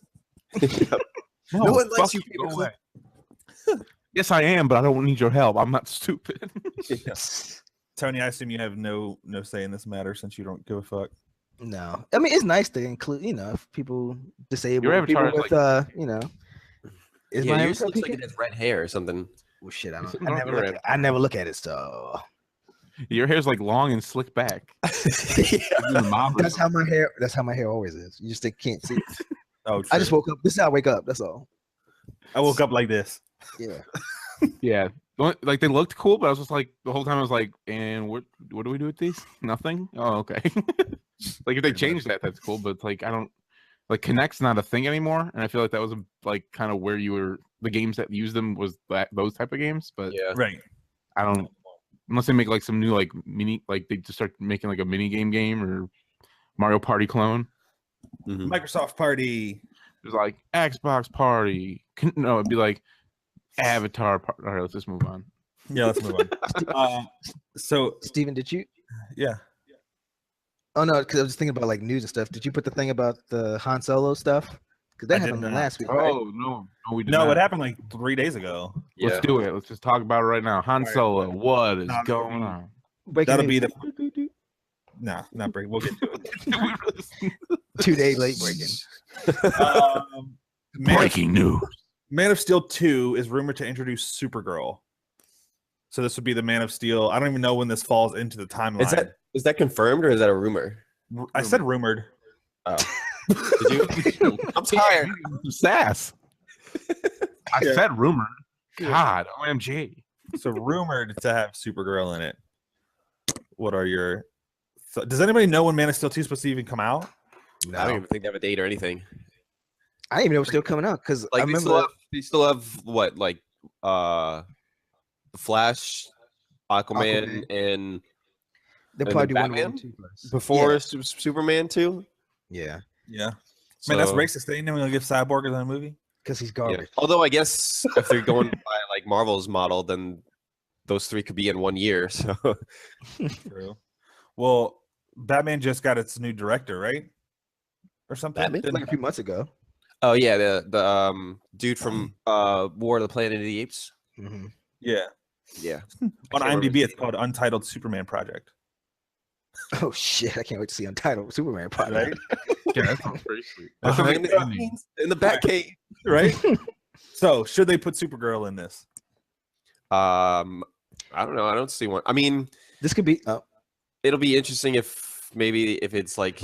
No one lets fuck you go paperclip. away. Yes, I am, but I don't need your help. I'm not stupid. Tony, I assume you have no say in this matter since you don't give a fuck. No, I mean it's nice to include, if people disabled, Your people avatar is with, Is Yeah, my yours avatar looks like peeking? it has red hair or something. Oh shit! I Something don't. I wrong never with look. your I never look at it. So Your hair's like long and slick back. that's how my hair. That's how my hair always is. You just can't see. It. Oh, I just true. woke up. This is how I wake up. That's all. I woke up like this. Yeah. Yeah. Like they looked cool, but I was just like the whole time I was like, and what do we do with these? Nothing? Oh, okay. Like if they change that, that's cool, but like I don't like Kinect's not a thing anymore. And I feel like that was like kind of where you were the games that used them was those type of games, but Yeah. Right. I don't unless they make like some new like mini like they just start making like a mini game or Mario Party clone. Mhm. Microsoft Party. There's like Xbox Party. No, it'd be like Avatar Party. All right, let's just move on. Yeah, let's move on. So Steven, did you? yeah. Oh no, because I was just thinking about like news and stuff. Did you put the thing about the Han Solo stuff? Because that I did happened not. last week. Right? Oh no, we did No, not. it happened like 3 days ago. Let's Yeah. do it. Let's just talk about it right now. Han All right. Solo, what is No, going on? Breaking That'll be news. the. No, not break. We'll get to it. 2 days late breaking. Breaking news. Man of Steel 2 is rumored to introduce Supergirl. So this would be the Man of Steel. I don't even know when this falls into the timeline. Is that confirmed or is that a rumor? I said rumored. Oh. Did you? I'm tired. Sass. I Yeah. said rumored. God, OMG. So rumored to have Supergirl in it. What are your? Does anybody know when Man of Steel 2 is supposed to even come out? I don't even think they have a date or anything. I didn't even know it was still coming out because Like I remember. they still have what, like the Flash, Aquaman, and They'll and probably then do Wonder Batman? Woman 2 first. before Yeah. Superman 2. Yeah, Yeah. Man, that's So, racist. They ain't even gonna give Cyborg in a movie. because he's yeah. garbage. Although I guess if they're going by like Marvel's model, then those three could be in 1 year. So True. Well, Batman just got its new director, right? Or something. Batman? Didn't- Like a few months ago. oh yeah, the dude from War of the Planet of the Apes. Hmm. yeah. Yeah. On can't remember IMDb, his it's called Untitled Superman Project. Oh shit! I can't wait to see Untitled Superman project. Yeah, that sounds pretty sweet. Behind the That's scenes in the Batcave. Right? So, should they put Supergirl in this? I don't know. I don't see one. I mean, This could be. Oh, it'll be interesting if it's like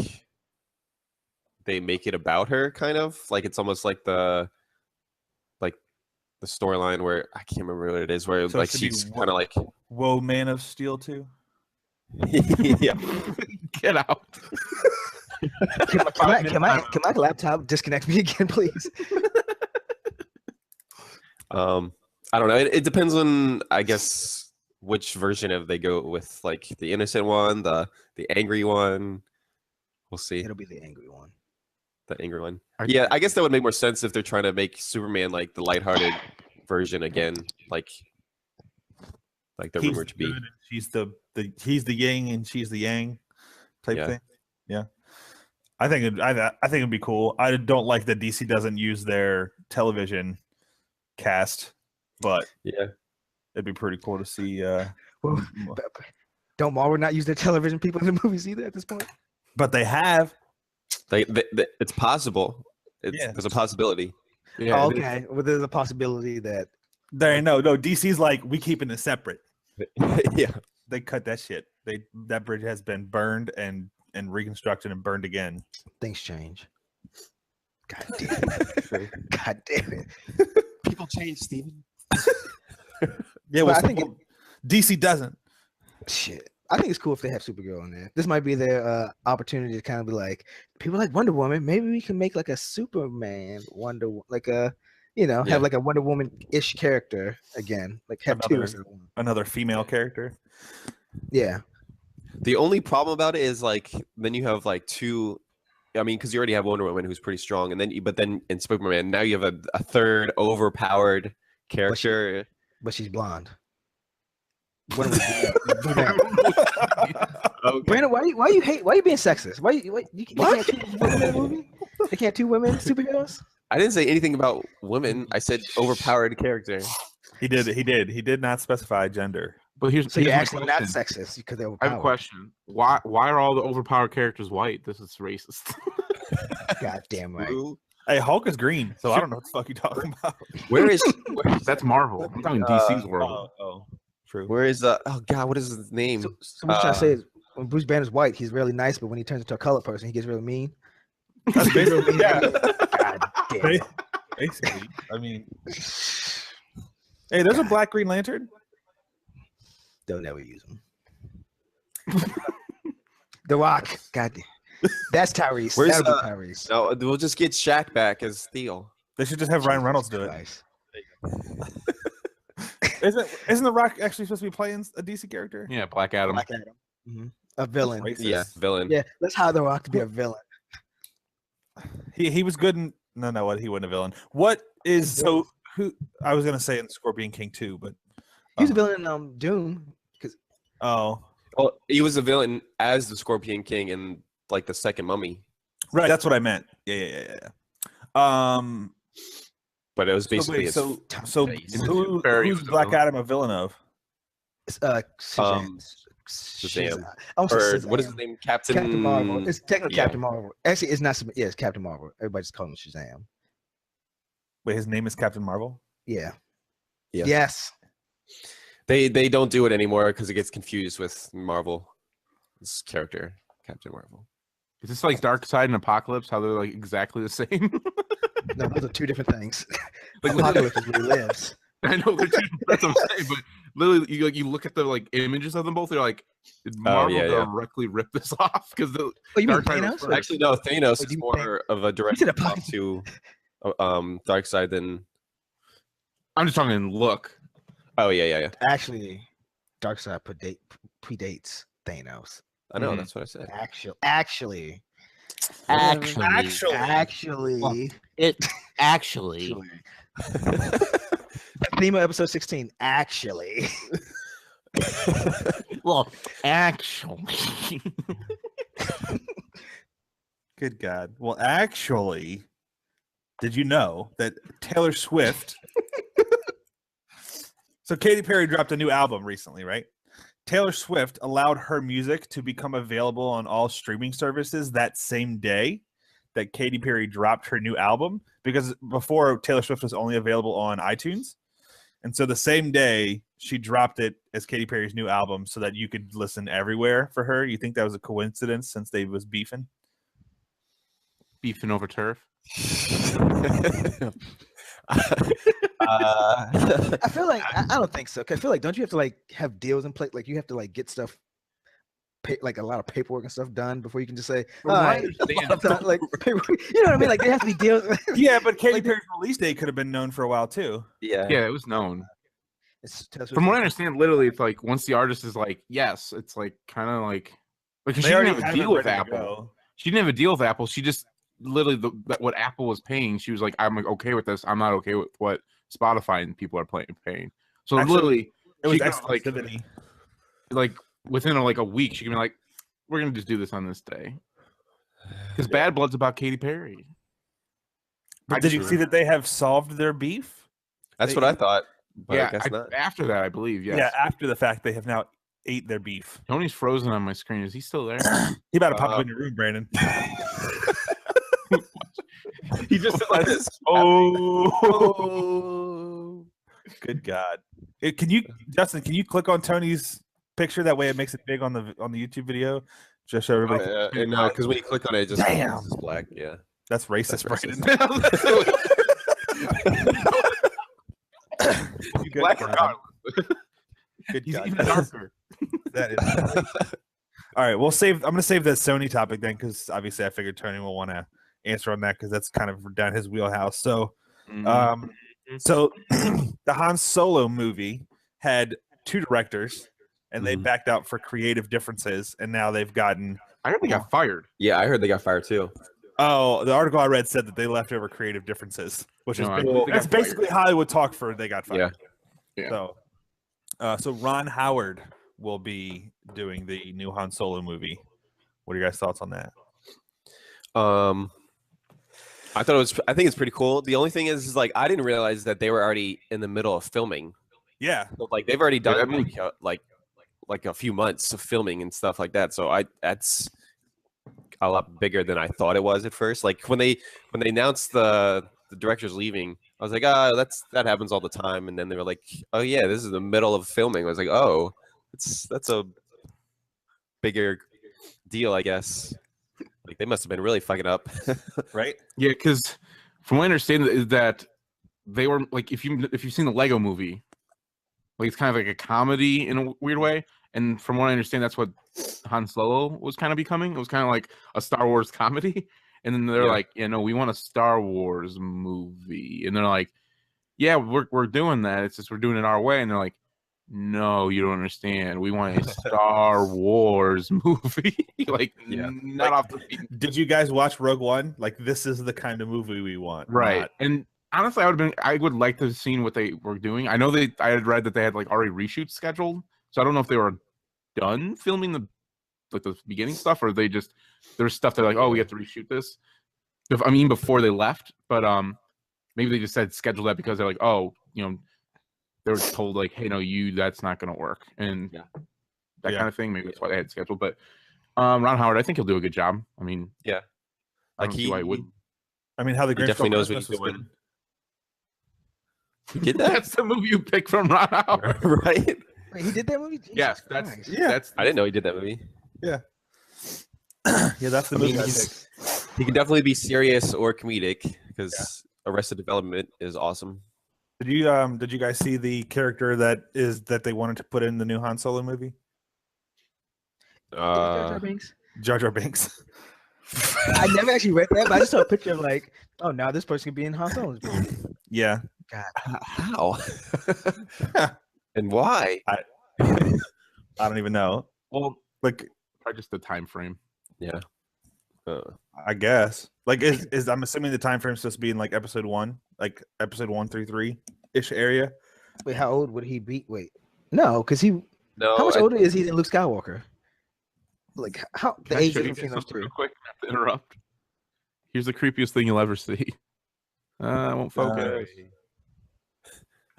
they make it about her, kind of like it's almost like the storyline where I can't remember what it is, where So it like should be she's wo- kind of like Whoa, Man of Steel 2? yeah. Get out. can my laptop disconnect me again, please? I don't know. It depends on, I guess, which version of they go with, like the innocent one, the angry one. We'll see. It'll be the angry one. The angry one. Are- Yeah, I guess that would make more sense if they're trying to make Superman like the lighthearted version again, like they're He's rumored to be. good and she's he's the yin and she's the yang type Yeah. thing. Yeah. I think it'd be cool. I don't like that DC doesn't use their television cast, but Yeah. it'd be pretty cool to see. Well, m- don't Marvel not use their television people in the movies either at this point? but they have. It's possible. Yeah. There's a possibility. Yeah, Oh, it is. okay. Well, there's a possibility that There ain't no DC's like we keeping it separate. Yeah. They cut that shit. That bridge has been burned and reconstructed and burned again. things change. God damn it. God damn it. People change, Steven. Yeah, But well, I think DC doesn't. Shit. I think it's cool if they have Supergirl in there. This might be their opportunity to kind of be like, people like Wonder Woman. Maybe we can make like a Superman like a, Yeah. have like a Wonder Woman-ish character again. Like have two. Another- instead of one. Another female character. Yeah. The only problem about it is like then you have like two. I mean, because you already have Wonder Woman who's pretty strong, and then in Superman now you have a third overpowered character. But she's blonde. Wonder Woman's brunette. Okay. Brandon, why you being sexist? You can't have two women in a movie? They can't have two women superheroes? I didn't say anything about women. I said overpowered character. He did not specify gender. But here's So you're my actually not question. sexist because they're I have a overpowered. question. Why are all the overpowered characters white? This is racist. God damn right. Who- Hey, Hulk is green, so I don't know what the fuck you're talking about. Where is That's Marvel. I'm talking DC's world. True. where is oh god, what is his name? So what I'm trying to say is when Bruce Banner's white, he's really nice, but when he turns into a colored person, he gets really mean. That's basically, yeah. God damn it. Basically, I mean, hey, there's a black Green Lantern. They'll never use him. The Rock. God damn. That's Tyrese. Where's, That'll be Tyrese. No, we'll just get Shaq back as Steel. They should just have Ryan Reynolds do it. Christ. Isn't the Rock actually supposed to be playing a DC character? Yeah, Black Adam. Black Adam. Mhm. A villain. Racist. Yeah, villain. Yeah, let's hire The Rock to be a villain. He was good in what he wasn't a villain. What is so who I was gonna say in Scorpion King 2, but He was a villain in Doom. oh Well, he was a villain as the Scorpion King in like the second Mummy, right, that's what I meant. Yeah. but it was So basically wait, his so face. Barry who's was a Black villain. Adam a villain of? Shazam. Shazam. I almost or said what is Shazam. his name? Captain Marvel. It's technically yeah. Captain Marvel. Actually, it's not. Yeah, it's Captain Marvel. Everybody just calls him Shazam. Wait, his name is Captain Marvel? Yeah. Yeah. Yes. They don't do it anymore because it gets confused with Marvel. This character, Captain Marvel. Is this like Dark Side and Apocalypse? How they're like exactly the same? No, those are two different things. Like, Apocalypse is where he lives. I know they're two. That's what I'm saying. But literally, you look at the like images of them both. They're like, did Marvel yeah. directly rip this off? Because the Oh, you mean Dark Side was Thanos? first. Actually, no. Thanos Wait, is you more of a direct said talk to Darkseid than. I'm just talking in look. Oh yeah. Actually, Darkseid predates Thanos. I know Mhm. that's what I said. Actually, theme of episode 16. Actually, Well, actually, Good God. Well, actually, did you know that Taylor Swift? So Katy Perry dropped a new album recently, right? Taylor Swift allowed her music to become available on all streaming services that same day that Katy Perry dropped her new album, because before Taylor Swift was only available on iTunes. And so the same day she dropped it as Katy Perry's new album so that you could listen everywhere for her. You think that was a coincidence since they was beefing? beefing over turf. I feel like I don't think so. 'Cause I feel like don't you have to like have deals in place? Like you have to like get stuff, like a lot of paperwork and stuff done before you can just say, From all what I right, understand- like paperwork, you know what I mean? Like there has to be deals. Yeah, but Katy Like- Perry's release date could have been known for a while too. yeah. Yeah, it was known. It's Taylor Swift's From what I like, understand, literally, it's like once the artist is like, yes, it's like kind of like because They she already didn't have a have it deal with ready to Apple. go. She didn't have a deal with Apple. She just literally what Apple was paying. She was like, I'm like okay with this. I'm not okay with what Spotify and people are paying. So Actually, literally, It was she got, like exclusivity. within like a week, she can be like, we're gonna just do this on this day. Because Bad Blood's about Katy Perry. But did you see that they have solved their beef? That's what I thought. But Yeah, I guess not. after that, I believe. Yes. Yeah, after the fact, they have now ate their beef. Tony's frozen on my screen. Is he still there? He about to pop up in your room, Brandon. He just said like this. Oh, good God! Can you, Justin? Can you click on Tony's picture? That way, it makes it big on the YouTube video. Just so everybody. No, because when you click on it, it just Damn. it's black. Yeah. That's racist, That's Brandon. Good Black God. regardless. Good He's God. even darker. That is. All right, we'll save. I'm going to save the Sony topic then, because obviously I figured Tony will want to answer on that because that's kind of down his wheelhouse. So, so the Han Solo movie had two directors, and they backed out for creative differences, and now they've gotten. I heard they got fired. Yeah, I heard they got fired too. Oh, the article I read said that they left over creative differences, which No, I is believe they that's got fired. basically Hollywood talk for they got fired. Yeah. So, so Ron Howard will be doing the new Han Solo movie. What are your guys' thoughts on that? I think it's pretty cool. The only thing is like I didn't realize that they were already in the middle of filming. Yeah, So, like they've already done I mean- like a few months of filming and stuff like that. So that's a lot bigger than I thought it was at first. Like when they announced the director's leaving, I was like, that happens all the time. And then they were like, oh yeah, this is the middle of filming. I was like, oh, that's a bigger deal, I guess. Like they must have been really fucking up. right. Yeah, because from what I understand is that they were like if you've seen the Lego movie, like it's kind of like a comedy in a weird way. And from what I understand, that's what Han Solo was kind of becoming. It was kind of like a Star Wars comedy. And then they're Yeah. like, we want a Star Wars movie. And they're like, yeah, we're doing that. It's just we're doing it our way. And they're like, no, you don't understand. We want a Star Wars movie. Like, Yeah. not off the beaten. Did you guys watch Rogue One? Like, this is the kind of movie we want. Right. not- And honestly, I would like to have seen what they were doing. I know I had read that they had like already reshoots scheduled. So I don't know if they were done filming the beginning stuff, or they just there's stuff they're like, oh, we have to reshoot this. Before they left, but maybe they just said schedule that because they're like, oh, they were told like, hey, no, that's not gonna work, and that Yeah. kind of thing. Maybe that's why they had scheduled. But Ron Howard, I think he'll do a good job. I mean, Yeah. I don't see why he wouldn't. I mean, how the He Grinch definitely Stole knows what Christmas he's was doing. He did that, That's the movie you picked from Ron Howard. right? Wait, he did that movie? Jesus Yes, that's Christ. Yeah. that's. I didn't know he did that movie. Yeah, that's the I movie. mean, I he's- picked. He can definitely be serious or comedic because Arrested Development is awesome. Did you guys see the character that they wanted to put in the new Han Solo movie? Jar Jar Binks? Jar Jar Binks. I never actually read that, but I just saw a picture of like, oh, now this person can be in Han Solo's movie. Yeah, How? And why? I don't even know. Well, Like, probably just the time frame. Yeah. I guess. Like, is I'm assuming the time frame's supposed to be in like episode 1, like episode 1 through 3 ish area. Wait, how old would he be? Wait, no, because he. No. How much I- older is he than Luke Skywalker? Like how the Can I age show you difference between those something real two? quick? I have to interrupt. Here's the creepiest thing you'll ever see. I won't focus. Maybe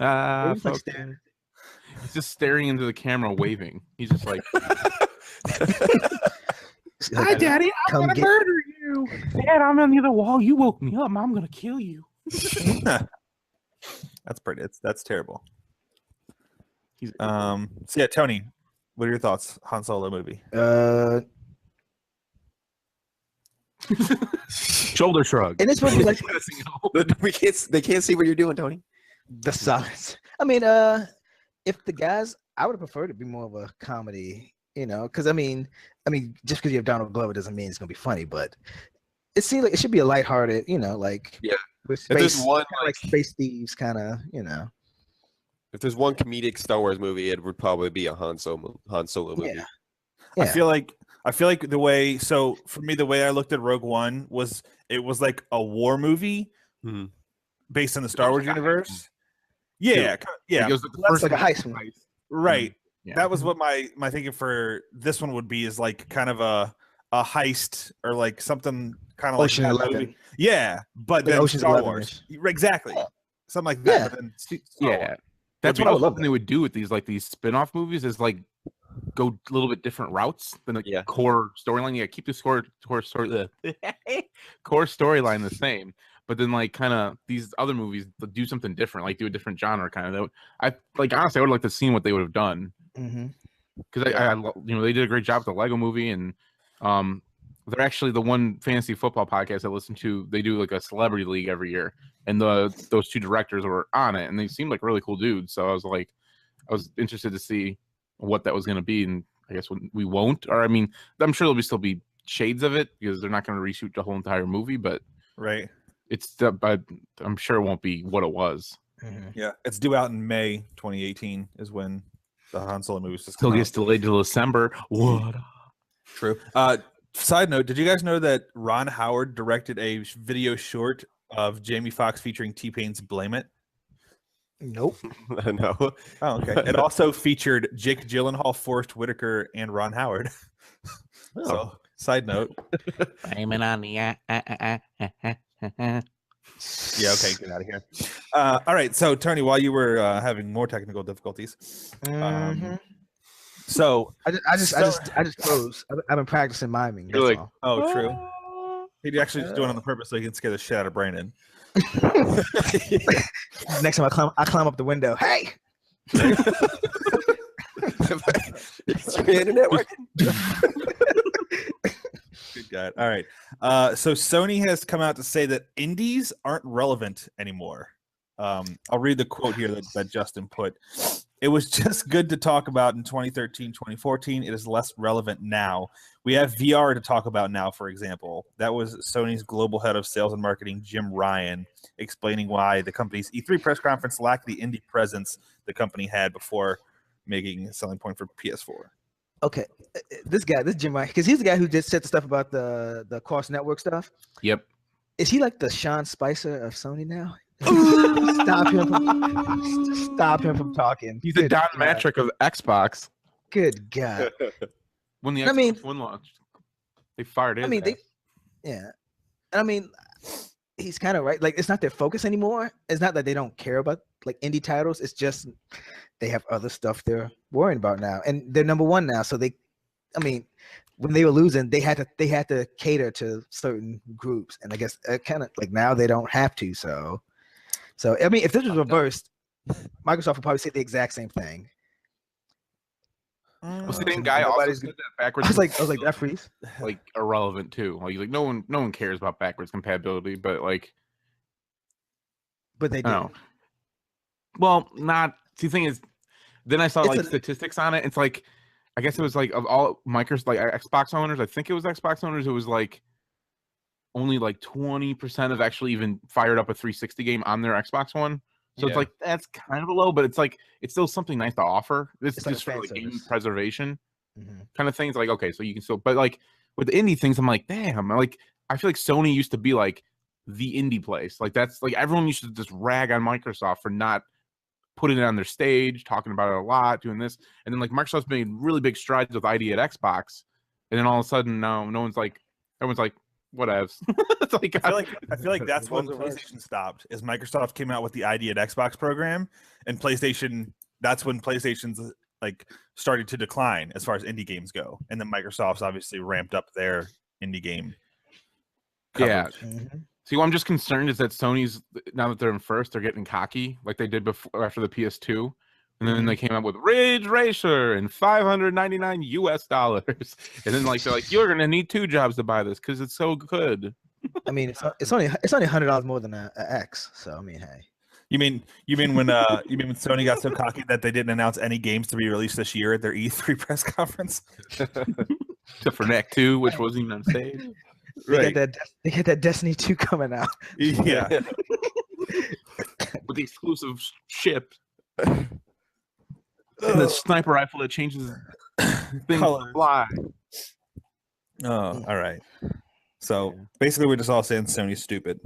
it's like Focus. staring- He's just staring into the camera, waving. He's just like, Hi, Daddy, come get- murder you. Dad, I'm on the other wall. You woke me up. I'm gonna kill you. That's pretty. That's terrible. He's So yeah, Tony, what are your thoughts? Han Solo movie. shoulder shrug. And it's supposed to be like They can't see what you're doing, Tony. the silence. I mean, if the guys, I would have preferred it to be more of a comedy, you know, because I mean, just because you have Donald Glover doesn't mean it's gonna be funny, but it seems like it should be a lighthearted, you know, like Yeah. with If there's space, one kinda like space thieves, kind of, you know. If there's one comedic Star Wars movie, it would probably be a Han Solo movie. Yeah. I Yeah. feel like the way, so for me, the way I looked at Rogue One was it was like a war movie Mhm. based in the Star Wars universe. Yeah, yeah, Because the That's first like a one- heist movie. right. Yeah. That was what my thinking for this one would be, is like kind of a heist or like something kind of like Ocean that 11. movie. Yeah, but Like then Ocean's Star 11-ish. Wars. Exactly. Something like that. Yeah. But then Star Wars. Yeah, that's be- what I I was love hoping they would do with these, like these spin-off movies, is like go a little bit different routes than the Yeah. core storyline. Yeah, keep the core storyline the same, but then like kind of these other movies do something different, like do a different genre kind of. I like honestly, I would like to see what they would have done, Mm-hmm. because they did a great job with the Lego movie, and they're actually the one fantasy football podcast I listen to. They do like a celebrity league every year, and those two directors were on it, and they seemed like really cool dudes. So I was interested to see what that was going to be, and I guess we won't, or I mean, I'm sure there'll still be shades of it because they're not going to reshoot the whole entire movie, but Right. but I'm sure it won't be what it was. Mm-hmm. Yeah. It's due out in May 2018 is when the Han Solo movie is Still gets delayed till December. What? True. Side note, did you guys know that Ron Howard directed a video short of Jamie Foxx featuring T-Pain's Blame It? Nope. No. Oh, okay. It also featured Jake Gyllenhaal, Forrest Whitaker, and Ron Howard. So, side note. Aiming on the Yeah, okay, get out of here. All right, so Tony, while you were having more technical difficulties, Mm-hmm. so I just froze. I've been practicing miming. You're That's like, oh, true. He'd actually just do it on the purpose so he can scare the shit out of Brandon. all. Next time I climb up the window. Hey, Is your internet working? Good God. All right. So Sony has come out to say that indies aren't relevant anymore. I'll read the quote here that Justin put. It was just good to talk about in 2013, 2014. It is less relevant now. We have VR to talk about now, for example. That was Sony's global head of sales and marketing, Jim Ryan, explaining why the company's E3 press conference lacked the indie presence the company had before making a selling point for PS4. okay, this Jim Ryan, because he's the guy who just said the stuff about the cross network stuff. Yep. Is he like the Sean Spicer of Sony now? Stop him from talking. He's the Good Don God. Matrick of Xbox. Good God. When the I mean- Xbox One launched, they fired his I mean, ass. yeah. And I mean, he's kind of right. Like, it's not their focus anymore. It's not that they don't care about like indie titles. It's just they have other stuff they're worrying about now, and they're number one now. So I mean, when they were losing, they had to cater to certain groups, and I guess kind of like now they don't have to. So I mean, if this was reversed, Microsoft will probably say the exact same thing. Well, see, So same guy also nobody's said that backwards. I was like that freeze. like irrelevant too. Like no one cares about backwards compatibility, but like But they I do. don't know. Well, not. See, the thing is, then I saw It's like a- statistics on it. It's like, I guess it was like of all Microsoft, like Xbox owners. I think it was Xbox owners. It was like only like 20% have actually even fired up a 360 game on their Xbox One. So it's Yeah. like that's kind of low, but it's like it's still something nice to offer. This It's is like a just for fan like game service. preservation Mhm. kind of things. Like okay, so you can still, but like with the indie things, I'm like, damn, like I feel like Sony used to be like the indie place. Like that's like everyone used to just rag on Microsoft for not putting it on their stage, talking about it a lot, doing this, and then like Microsoft's made really big strides with ID at Xbox, and then all of a sudden now everyone's like, whatevs. It's like I feel like that's when Wasn't worse. PlayStation stopped. Is Microsoft came out with the ID at Xbox program, and PlayStation. That's when PlayStation's like started to decline as far as indie games go, and then Microsoft's obviously ramped up their indie game. yeah. coverage. Mhm. See, what I'm just concerned is that Sony's now that they're in first, they're getting cocky like they did before after the PS2. And then they came out with Ridge Racer and $599 US. And then like they're like, you're gonna need 2 jobs to buy this because it's so good. I mean, it's only $100 more than a X. So I mean, hey. You mean when Sony got so cocky that they didn't announce any games to be released this year at their E3 press conference? Except for Neck 2, which wasn't even on stage. They got that Destiny 2 coming out. Yeah. With the exclusive ship. And the sniper rifle that changes things Colors. to fly. Oh, all right. So basically, we're just all saying Sony's stupid.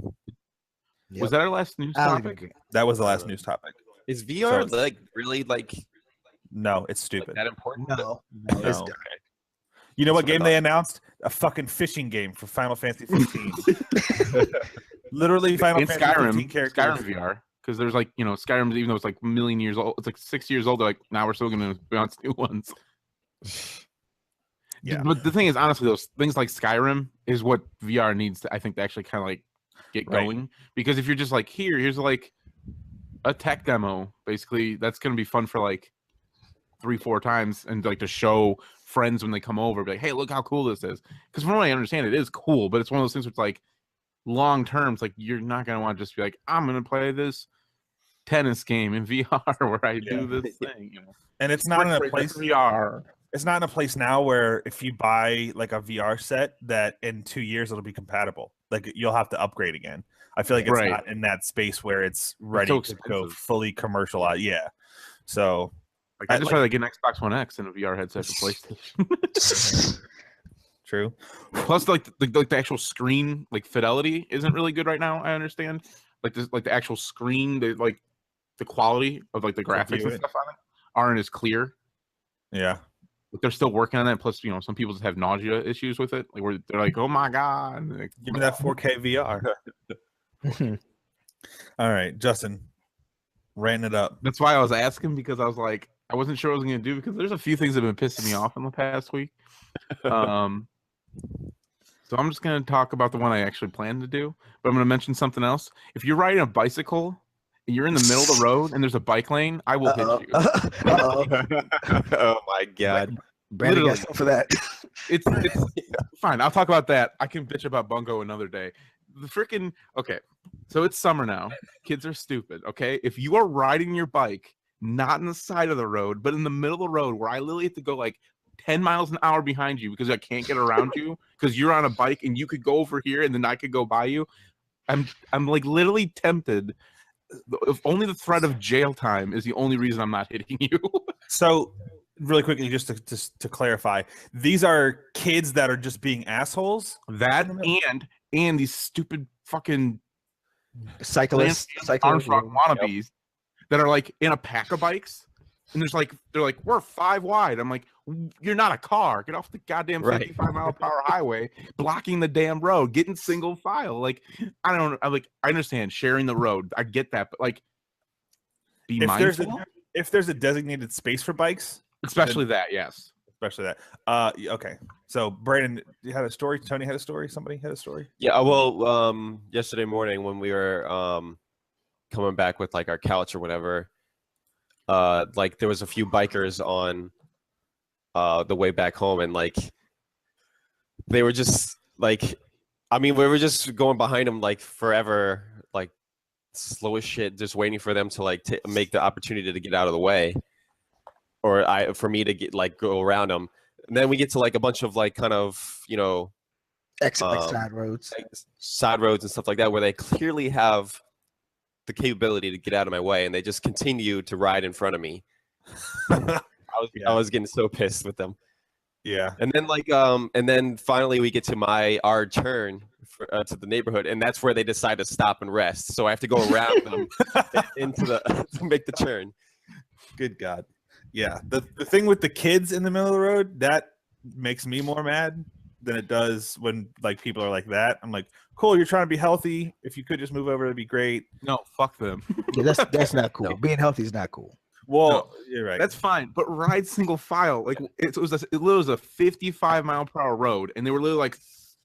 Yep. Was that our last news I don't even topic? agree. That was the last news topic. Is VR So- like really like No, it's stupid. that important? No. No. Okay. You know what That's what I game they announced? A fucking fishing game for Final Fantasy 15. Literally, Final And Fantasy 15 Skyrim characters. VR. Because there's like, Skyrim, even though it's like a million years old, it's like 6 years old. They're like, now we're still going to announce new ones. Yeah. But the thing is, honestly, those things like Skyrim is what VR needs to, I think, to actually kind of like get Right. going. Because if you're just like, here's like a tech demo, basically, that's going to be fun for like 3-4 times and like to show friends when they come over, be like, hey, look how cool this is. Because from what I understand, it is cool, but it's one of those things where it's like long term, it's like you're not going to want to just be like, I'm going to play this tennis game in VR where I do this thing. And it's not in a Break place. VR. It's not in a place now where if you buy like a VR set, that in 2 years it'll be compatible. Like you'll have to upgrade again. I feel like it's Right. not in that space where it's ready so to go expensive. fully commercialized. Yeah. So Like I just like- tried to get an Xbox One X and a VR headset for PlayStation. true. Plus, like the actual screen, like fidelity isn't really good right now. I understand. Like this, like the actual screen, like the quality of like the graphics view and it. stuff on it aren't as clear. Yeah. Like, they're still working on that. Plus, some people just have nausea issues with it. Like where they're like, oh my god. And like, Give me that 4K VR. All right, Justin, ranting it up. That's why I was asking, because I was like, I wasn't sure what I was going to do, because there's a few things that have been pissing me off in the past week. So I'm just going to talk about the one I actually planned to do, but I'm going to mention something else. If you're riding a bicycle and you're in the middle of the road and there's a bike lane, I will hit you. Oh my god. Brandon got Literally. something for that. It's fine. I'll talk about that. I can bitch about Bungo another day. The freaking okay. So it's summer now. Kids are stupid. Okay, if you are riding your bike not in the side of the road, but in the middle of the road, where I literally have to go like 10 miles an hour behind you because I can't get around you because you're on a bike and you could go over here and then I could go by you. I'm like literally tempted. If only the threat of jail time is the only reason I'm not hitting you. So, really quickly, just to clarify, these are kids that are just being assholes. That and these stupid fucking Cyclists. Armstrong wannabes that are like in a pack of bikes, and they're like we're 5 wide. I'm like, you're not a car. Get off the goddamn Right. 55-mile-per-hour highway, blocking the damn road, getting single file. Like I don't. I understand sharing the road. I get that, but like, be mindful. If there's a designated space for bikes, Especially that, yes. especially that. Okay. So, Brandon, you had a story. Tony had a story. Somebody had a story. Yeah, well, yesterday morning when we were coming back with like our couch or whatever, like there was a few bikers on the way back home, and like they were just like, I mean, we were just going behind them like forever, like slow as shit, just waiting for them to like make the opportunity to get out of the way, or for me to get like go around them. And then we get to like a bunch of like kind of, you know, Exit like side roads. like side roads and stuff like that, where they clearly have the capability to get out of my way, and they just continue to ride in front of me. I was getting so pissed with them. Yeah. And then like and then finally we get to our turn to the neighborhood, and that's where they decide to stop and rest. So I have to go around them into to make the turn. Good God. Yeah. The thing with the kids in the middle of the road, that makes me more mad than it does when like people are like that. I'm like, cool, you're trying to be healthy. If you could just move over, it'd be great. No, fuck them. Yeah, that's not cool. No. Being healthy is not cool. Well, No, you're right. That's fine, but ride single file. Like it was a 55-mile-per-hour road, and they were literally like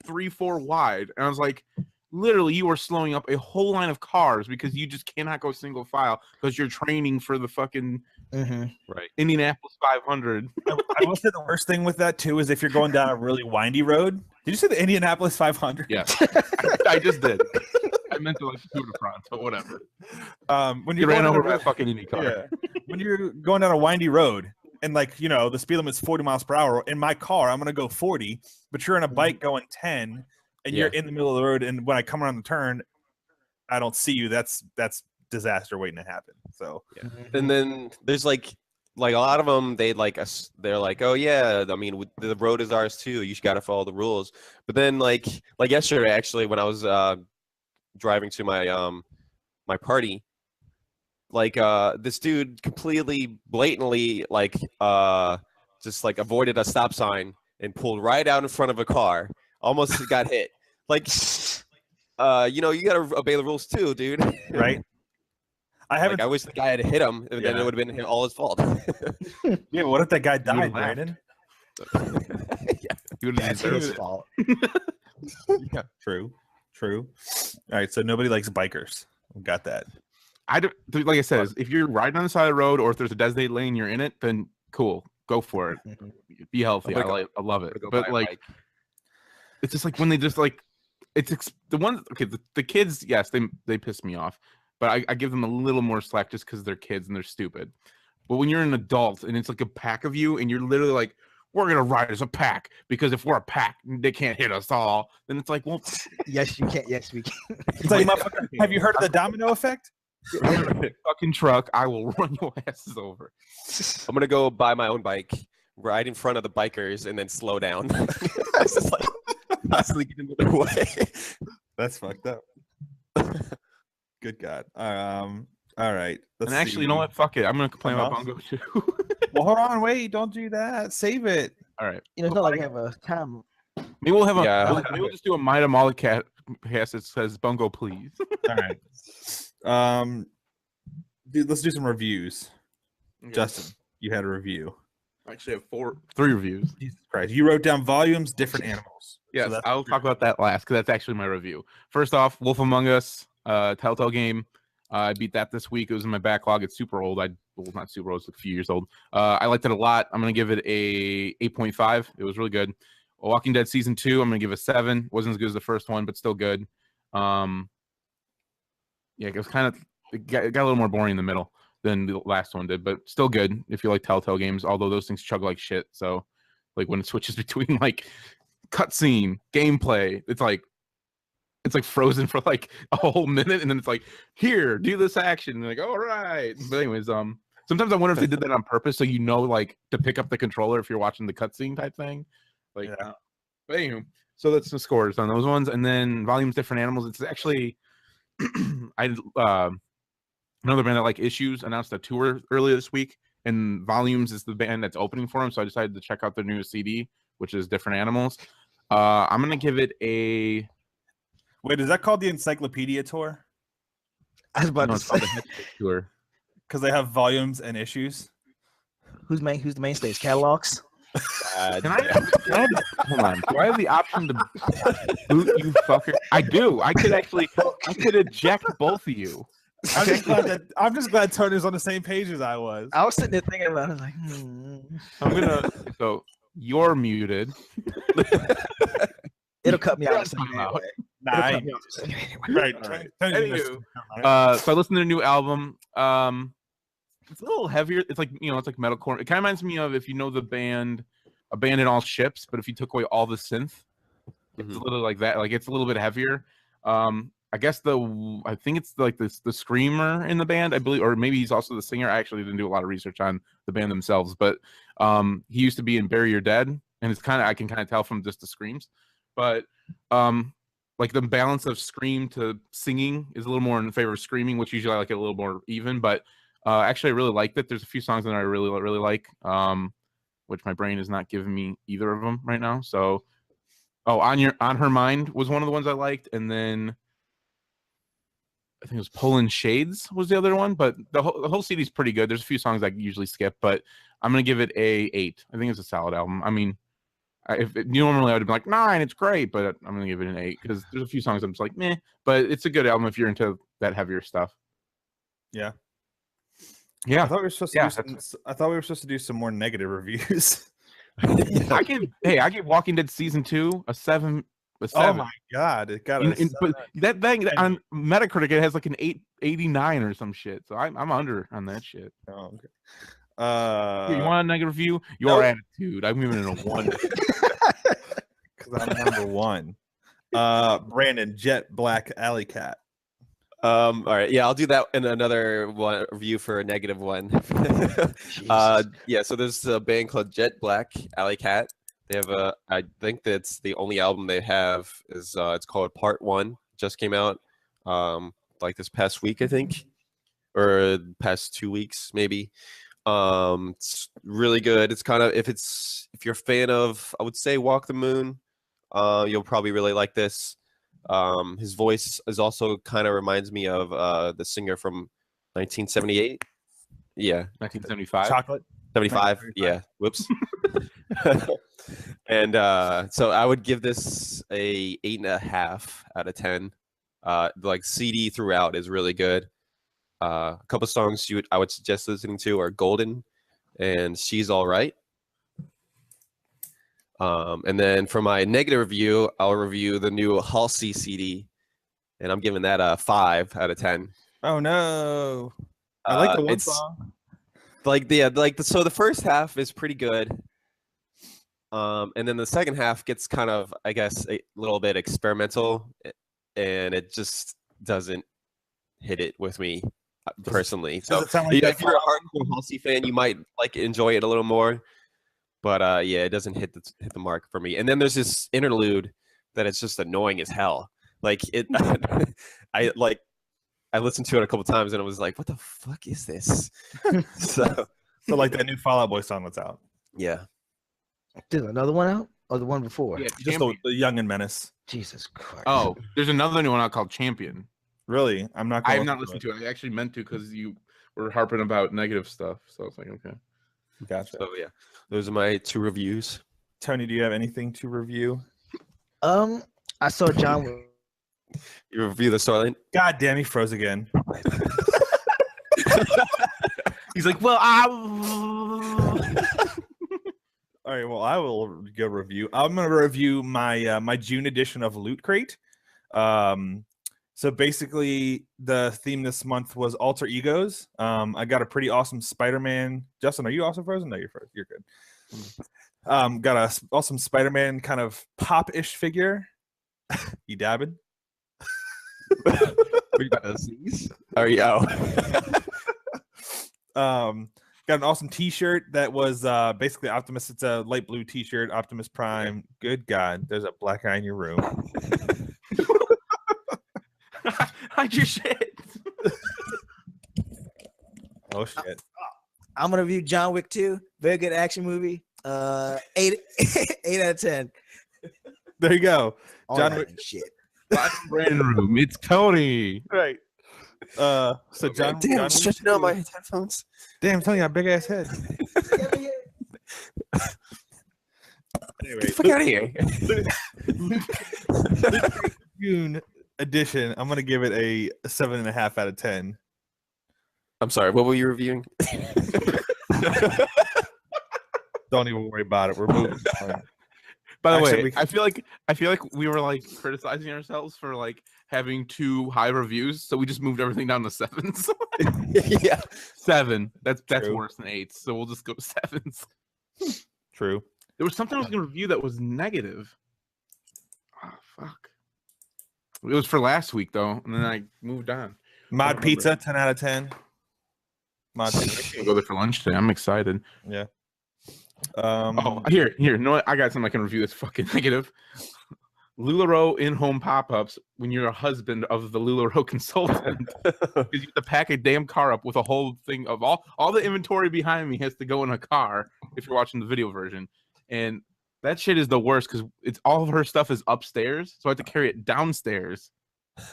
3-4 wide. And I was like, literally, you are slowing up a whole line of cars because you just cannot go single file because you're training for the fucking Right. Indianapolis 500. I will say the worst thing with that too is if you're going down a really windy road. Did you say the Indianapolis 500? Yeah, I just did. I meant to like Tour de France, but whatever. When You you're ran going over down by a a fucking Indy car. yeah. When you're going down a windy road and like, you know, the speed limit's 40 miles per hour. In my car, I'm gonna go 40, but you're in a bike going 10 and you're in the middle of the road, and when I come around the turn, I don't see you. That's disaster waiting to happen. So And then there's like a lot of them, they're like, oh yeah, I mean the road is ours too, you just got to follow the rules. But then like yesterday actually, when I was driving to my my party, like this dude completely blatantly like just like avoided a stop sign and pulled right out in front of a car, almost got hit. Like you know, you got to obey the rules too, dude. right. I haven't. Like, I wish the guy had hit him, and then it would have been all his fault. Yeah, but what if that guy died, laughed. Brandon? You would That's deserve his it. fault. Yeah, true. All right, so nobody likes bikers. We got that. I don't, like I said, if you're riding on the side of the road or if there's a designated lane, you're in it, then cool, go for it. Be healthy. I'm gonna I love it. go buy But a like, bike. it's just like when they just like, the ones. Okay, the kids, yes, they piss me off, but I give them a little more slack just because they're kids and they're stupid. But when you're an adult and it's like a pack of you and you're literally like, we're gonna ride as a pack because if we're a pack, they can't hit us all. Then it's like, well, Yes, you can. Yes, we can. It's like, motherfucker, have you heard of the domino effect? fucking truck, I will run your asses over. I'm gonna go buy my own bike, ride in front of the bikers, and then slow down. It's just like constantly getting in their way. That's fucked up. Good God. All right. And actually, you know what? Fuck it. I'm gonna complain about Something Bongo too. Well, hold on, wait, don't do that. Save it. All right. You know, it's not like we have a time. Maybe we'll have a Yeah. maybe we'll just do a Mida Mollicat cast that says Bungo, please. All right. Dude, let's do some reviews. Justin, you had a review. I actually have 3 reviews. Jesus Christ. You wrote down volumes, different animals. Yes, So that's I'll talk about that last because that's actually my review. First off, Wolf Among Us, Telltale game. I beat that this week. It was in my backlog. It's super old. Well, not super old. It's a few years old. I liked it a lot. I'm gonna give it a 8.5. It was really good. Walking Dead season 2. I'm gonna give it a 7. Wasn't as good as the first one, but still good. Yeah, it was it got a little more boring in the middle than the last one did, but still good if you like Telltale games. Although those things chug like shit. So, like when it switches between like cutscene, gameplay, it's like frozen for like a whole minute, and then it's like, here, do this action. And like, all right. But anyways, sometimes I wonder if they did that on purpose, so you know, like to pick up the controller if you're watching the cutscene type thing. Like, Yeah. But anyway, so that's the scores on those ones, and then volumes, different animals. It's actually, another band that like Issues announced a tour earlier this week, and Volumes is the band that's opening for them. So I decided to check out their newest CD, which is Different Animals. I'm gonna give it a. Wait, is that called the Encyclopedia Tour? I was about No, to it's called say, the Headspace Tour. Because they have volumes and issues. who's the mainstays? Catalogs. Bad. Can I hold on? Do I have the option to boot you fucker? I do. I could eject both of you. I'm just glad Tony's on the same page as I was. I was sitting there thinking about it, like, I'm gonna. So you're muted. it'll cut me out. Time out. Nah, I ain't- right. All right. Tony's Anywho, missed- so I listened to the new album. It's a little heavier. It's like it's like metalcore. It kind of reminds me of, if you know the band, Abandon All Ships, but if you took away all the synth, it's a little like that. Like it's a little bit heavier. I guess I think it's like the screamer in the band, I believe, or maybe he's also the singer. I actually didn't do a lot of research on the band themselves, but he used to be in Bury Your Dead, and it's I can kind of tell from just the screams. But like the balance of scream to singing is a little more in favor of screaming, which usually I like it a little more even. But actually, I really liked it. There's a few songs that I really like, which my brain is not giving me either of them right now. So, On Her Mind was one of the ones I liked, and then I think it was Poland Shades was the other one. But the whole CD is pretty good. There's a few songs I usually skip, but I'm gonna give it a 8. I think it's a solid album. I mean, normally I would be like 9, it's great, but I'm gonna give it an 8 because there's a few songs I'm just like meh, but it's a good album if you're into that heavier stuff. Yeah. Yeah, I thought we were supposed to do some more negative reviews. I give Walking Dead season 2 a 7. Oh my god, it got but that thing on Metacritic, it has like an 889 or some shit. So I'm under on that shit. Oh, okay. You want a negative review? Your attitude. I'm giving it a 1. Because I'm number 1. Brandon, Jet Black Alley Cat. All right, yeah, I'll do that in another one review for a negative one. Yeah, so there's a band called Jet Black Alley Cat. They have I think that's the only album they have is it's called Part 1. Just came out like this past week, I think, or past 2 weeks maybe. It's really good. It's kind of if you're a fan of, I would say, Walk the Moon, you'll probably really like this. His voice is also kind of reminds me of the singer from 1978. Yeah, 1975. Chocolate. 75. Yeah. Whoops. And so I would give this a 8.5 out of 10. Like CD throughout is really good. A couple songs I would suggest listening to are Golden and She's All Right. And then for my negative review, I'll review the new Halsey CD, and I'm giving that a 5 out of 10. Oh no! I like the one it's song. So the first half is pretty good, and then the second half gets kind of, I guess, a little bit experimental, and it just doesn't hit it with me personally. So Does it sound like if you're a hardcore Halsey fan, you might enjoy it a little more. But yeah, it doesn't hit the mark for me. And then there's this interlude that it's just annoying as hell. Like it, I listened to it a couple times and I was like, "What the fuck is this?" so like that new Fall Out Boy song that's out. yeah, There's another one out, or the one before? Yeah, Just the Young and Menace. Jesus Christ. Oh, there's another new one out called Champion. Really? I'm not. I have not listened to it. I actually meant to because you were harping about negative stuff. So I was like, okay. Gotcha. so yeah, those are my 2 reviews. Tony, do you have anything to review? I saw John Wick. You review the storyline. God damn, he froze again. He's like, well, All right, well, I will go review. I'm gonna review my my June edition of Loot Crate. So basically, the theme this month was alter egos. I got a pretty awesome Spider-Man. Justin, are you also frozen? No, you're frozen. You're good. Got a awesome Spider-Man kind of pop-ish figure. You dabbing? Are you about to sneeze? Are you? Got an awesome T-shirt that was basically Optimus. It's a light blue T-shirt, Optimus Prime. Good God, there's a black eye in your room. hide your shit. Oh shit! I'm gonna review John Wick 2. Very good action movie. 8 out of 10. There you go. All John that Wick. and shit. Brandon room. It's Tony. Right. So John. Damn, John stretching out my headphones. Damn, Tony, got a big ass head. Anyway, Get the fuck out of here. June edition. I'm gonna give it a 7.5 out of 10. I'm sorry. What were you reviewing? Don't even worry about it. We're moving on. By the Actually, way, I feel like we were like criticizing ourselves for like having too high reviews, so we just moved everything down to 7s. Yeah. 7. That's True. worse than 8s, so we'll just go to 7s. True. There was something I was gonna review that was negative. Oh fuck! It was for last week though, and then I moved on. Mod remember. Pizza, 10 out of 10. Mod I'm Pizza. gonna go there for lunch today. I'm excited. Yeah. Oh, here. You know what? I got something I can review that's fucking negative. LuLaRoe in-home pop-ups when you're a husband of the LuLaRoe consultant. Because you have to pack a damn car up with a whole thing of all the inventory behind me has to go in a car if you're watching the video version. And that shit is the worst because it's all of her stuff is upstairs, so I have to carry it downstairs.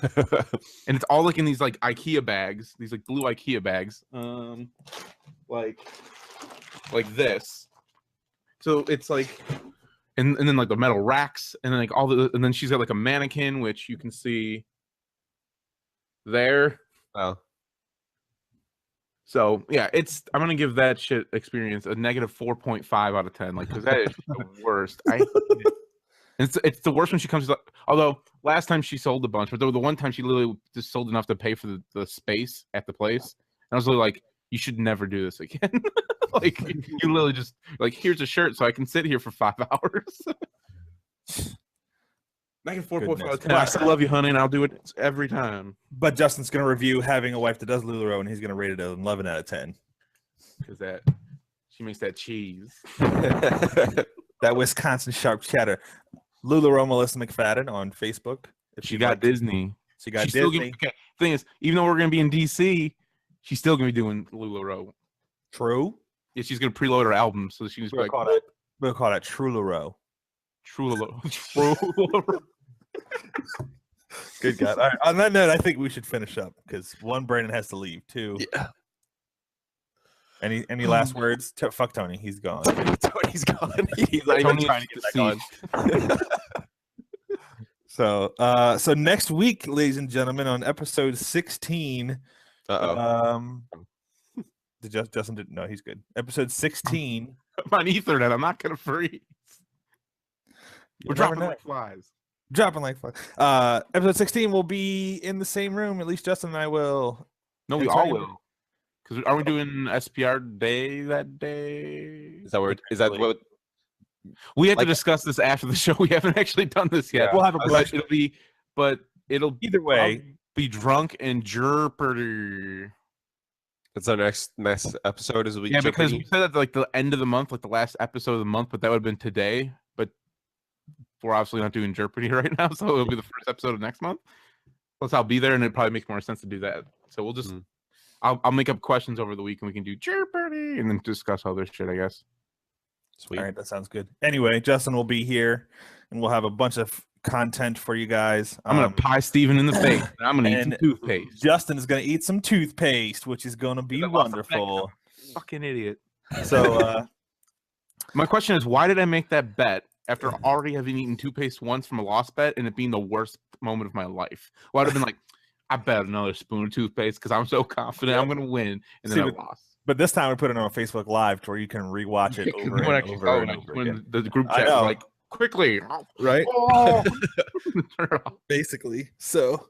And it's all like in these like IKEA bags, these like blue IKEA bags. Like this. So it's like and then like the metal racks and then like and then she's got like a mannequin which you can see there. Oh. So yeah, I'm gonna give that shit experience a negative 4.5 out of 10. Like, because that is the worst. It's the worst when she comes. Although last time she sold a bunch, but the one time she literally just sold enough to pay for the space at the place. And I was really like, you should never do this again. Like, you literally just like, here's a shirt so I can sit here for 5 hours. Negative 4.5 out of 10. I still love you, honey, and I'll do it every time. But Justin's going to review having a wife that does LuLaRoe, and he's going to rate it an 11 out of 10. Because she makes that cheese. That Wisconsin sharp cheddar. LuLaRoe Melissa McFadden on Facebook. If She you'd got like to- Disney. She got She's still Disney. thing is, even though we're gonna be in DC, she's still gonna be doing LuLaRoe. True. Yeah, she's gonna preload her album, so she's We'll like call that True LaRoe. True LuLaRoe. Good God. All right. On that note, I think we should finish up because one, Brandon has to leave. Two. Yeah. Any last words? Fuck Tony. He's gone. Tony's gone. He's not even Tony trying to get back on. So next week, ladies and gentlemen, on episode 16. Uh-oh. Justin didn't know he's good. Episode 16. I'm on Ethernet. I'm not gonna freeze. We're dropping never like flies. Dropping like flies. Episode 16 will be in the same room. At least Justin and I will. No, we And all Tony will. Because are we doing SPR day that day? Is that what? We have Like- to discuss this after the show. We haven't actually done this yet. We'll have a But it'll Either way, I'll be drunk and jerpedy. It's our next episode. Is we Yeah, because Jeopardy? we said at like the end of the month, like the last episode of the month, but that would have been today. But we're obviously not doing Jeopardy right now, so it'll be the first episode of next month. Plus, I'll be there, and it probably makes more sense to do that. So we'll just, I'll make up questions over the week, and we can do Jeopardy, and then discuss other shit, I guess. Sweet. all right, that sounds good. Anyway, Justin will be here, and we'll have a bunch of content for you guys. I'm gonna pie Steven in the face, and I'm gonna eat some and toothpaste. Justin is going to eat some toothpaste, which is going to be Is that lost wonderful. Fucking idiot. So, My question is, why did I make that bet after already having eaten toothpaste once from a lost bet and it being the worst moment of my life? Well, I'd have been like, I bet another spoon of toothpaste because I'm so confident I'm gonna win, and then See, I but- lost. but this time we put it on Facebook Live to where you can rewatch it over When and I- over oh, and and over when again. the group I chat was know. like, quickly, Right? oh! Turn it off. Basically. So,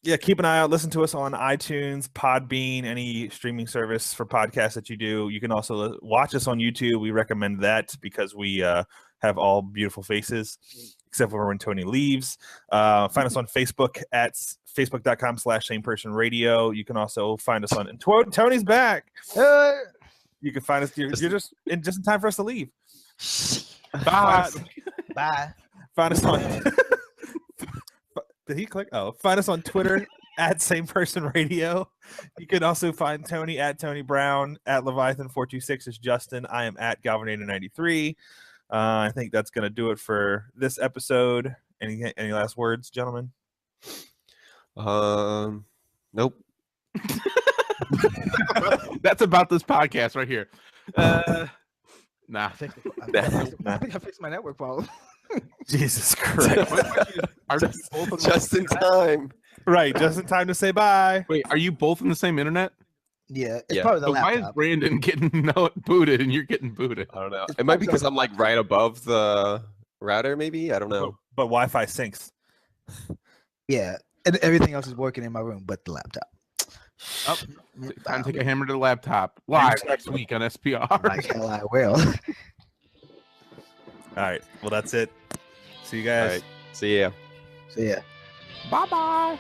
yeah, keep an eye out. Listen to us on iTunes, Podbean, any streaming service for podcasts that you do. You can also watch us on YouTube. We recommend that because we have all beautiful faces, except for when Tony leaves. Find us on Facebook at facebook.com/samepersonradio. You can also find us on Tony's back. You can find us. You're just in time for us to leave. Bye. Bye. Find us on. Did he click? Oh, find us on Twitter at Same Person Radio. You can also find Tony at Tony Brown, at Leviathan426 is Justin. I am at Galvinator93. I think that's gonna do it for this episode. Any last words, gentlemen? Nope. That's about this podcast right here. Nah. I think I fixed my network problem. Jesus Christ. Are you both on Just in time. Right, just in time to say bye. Wait, are you both in the same internet? Yeah, it's Yeah. probably the So why is laptop. Brandon getting booted and you're getting booted? I don't know. It's It might be probably because I'm like right above the router. Maybe I don't know. But Wi-Fi syncs. Yeah, and everything else is working in my room but the laptop. Oh, Time to take a hammer to the laptop. Live next week on SPR. Like hell, I will. All right. Well, that's it. See you All guys. right. See ya. So yeah. Bye bye.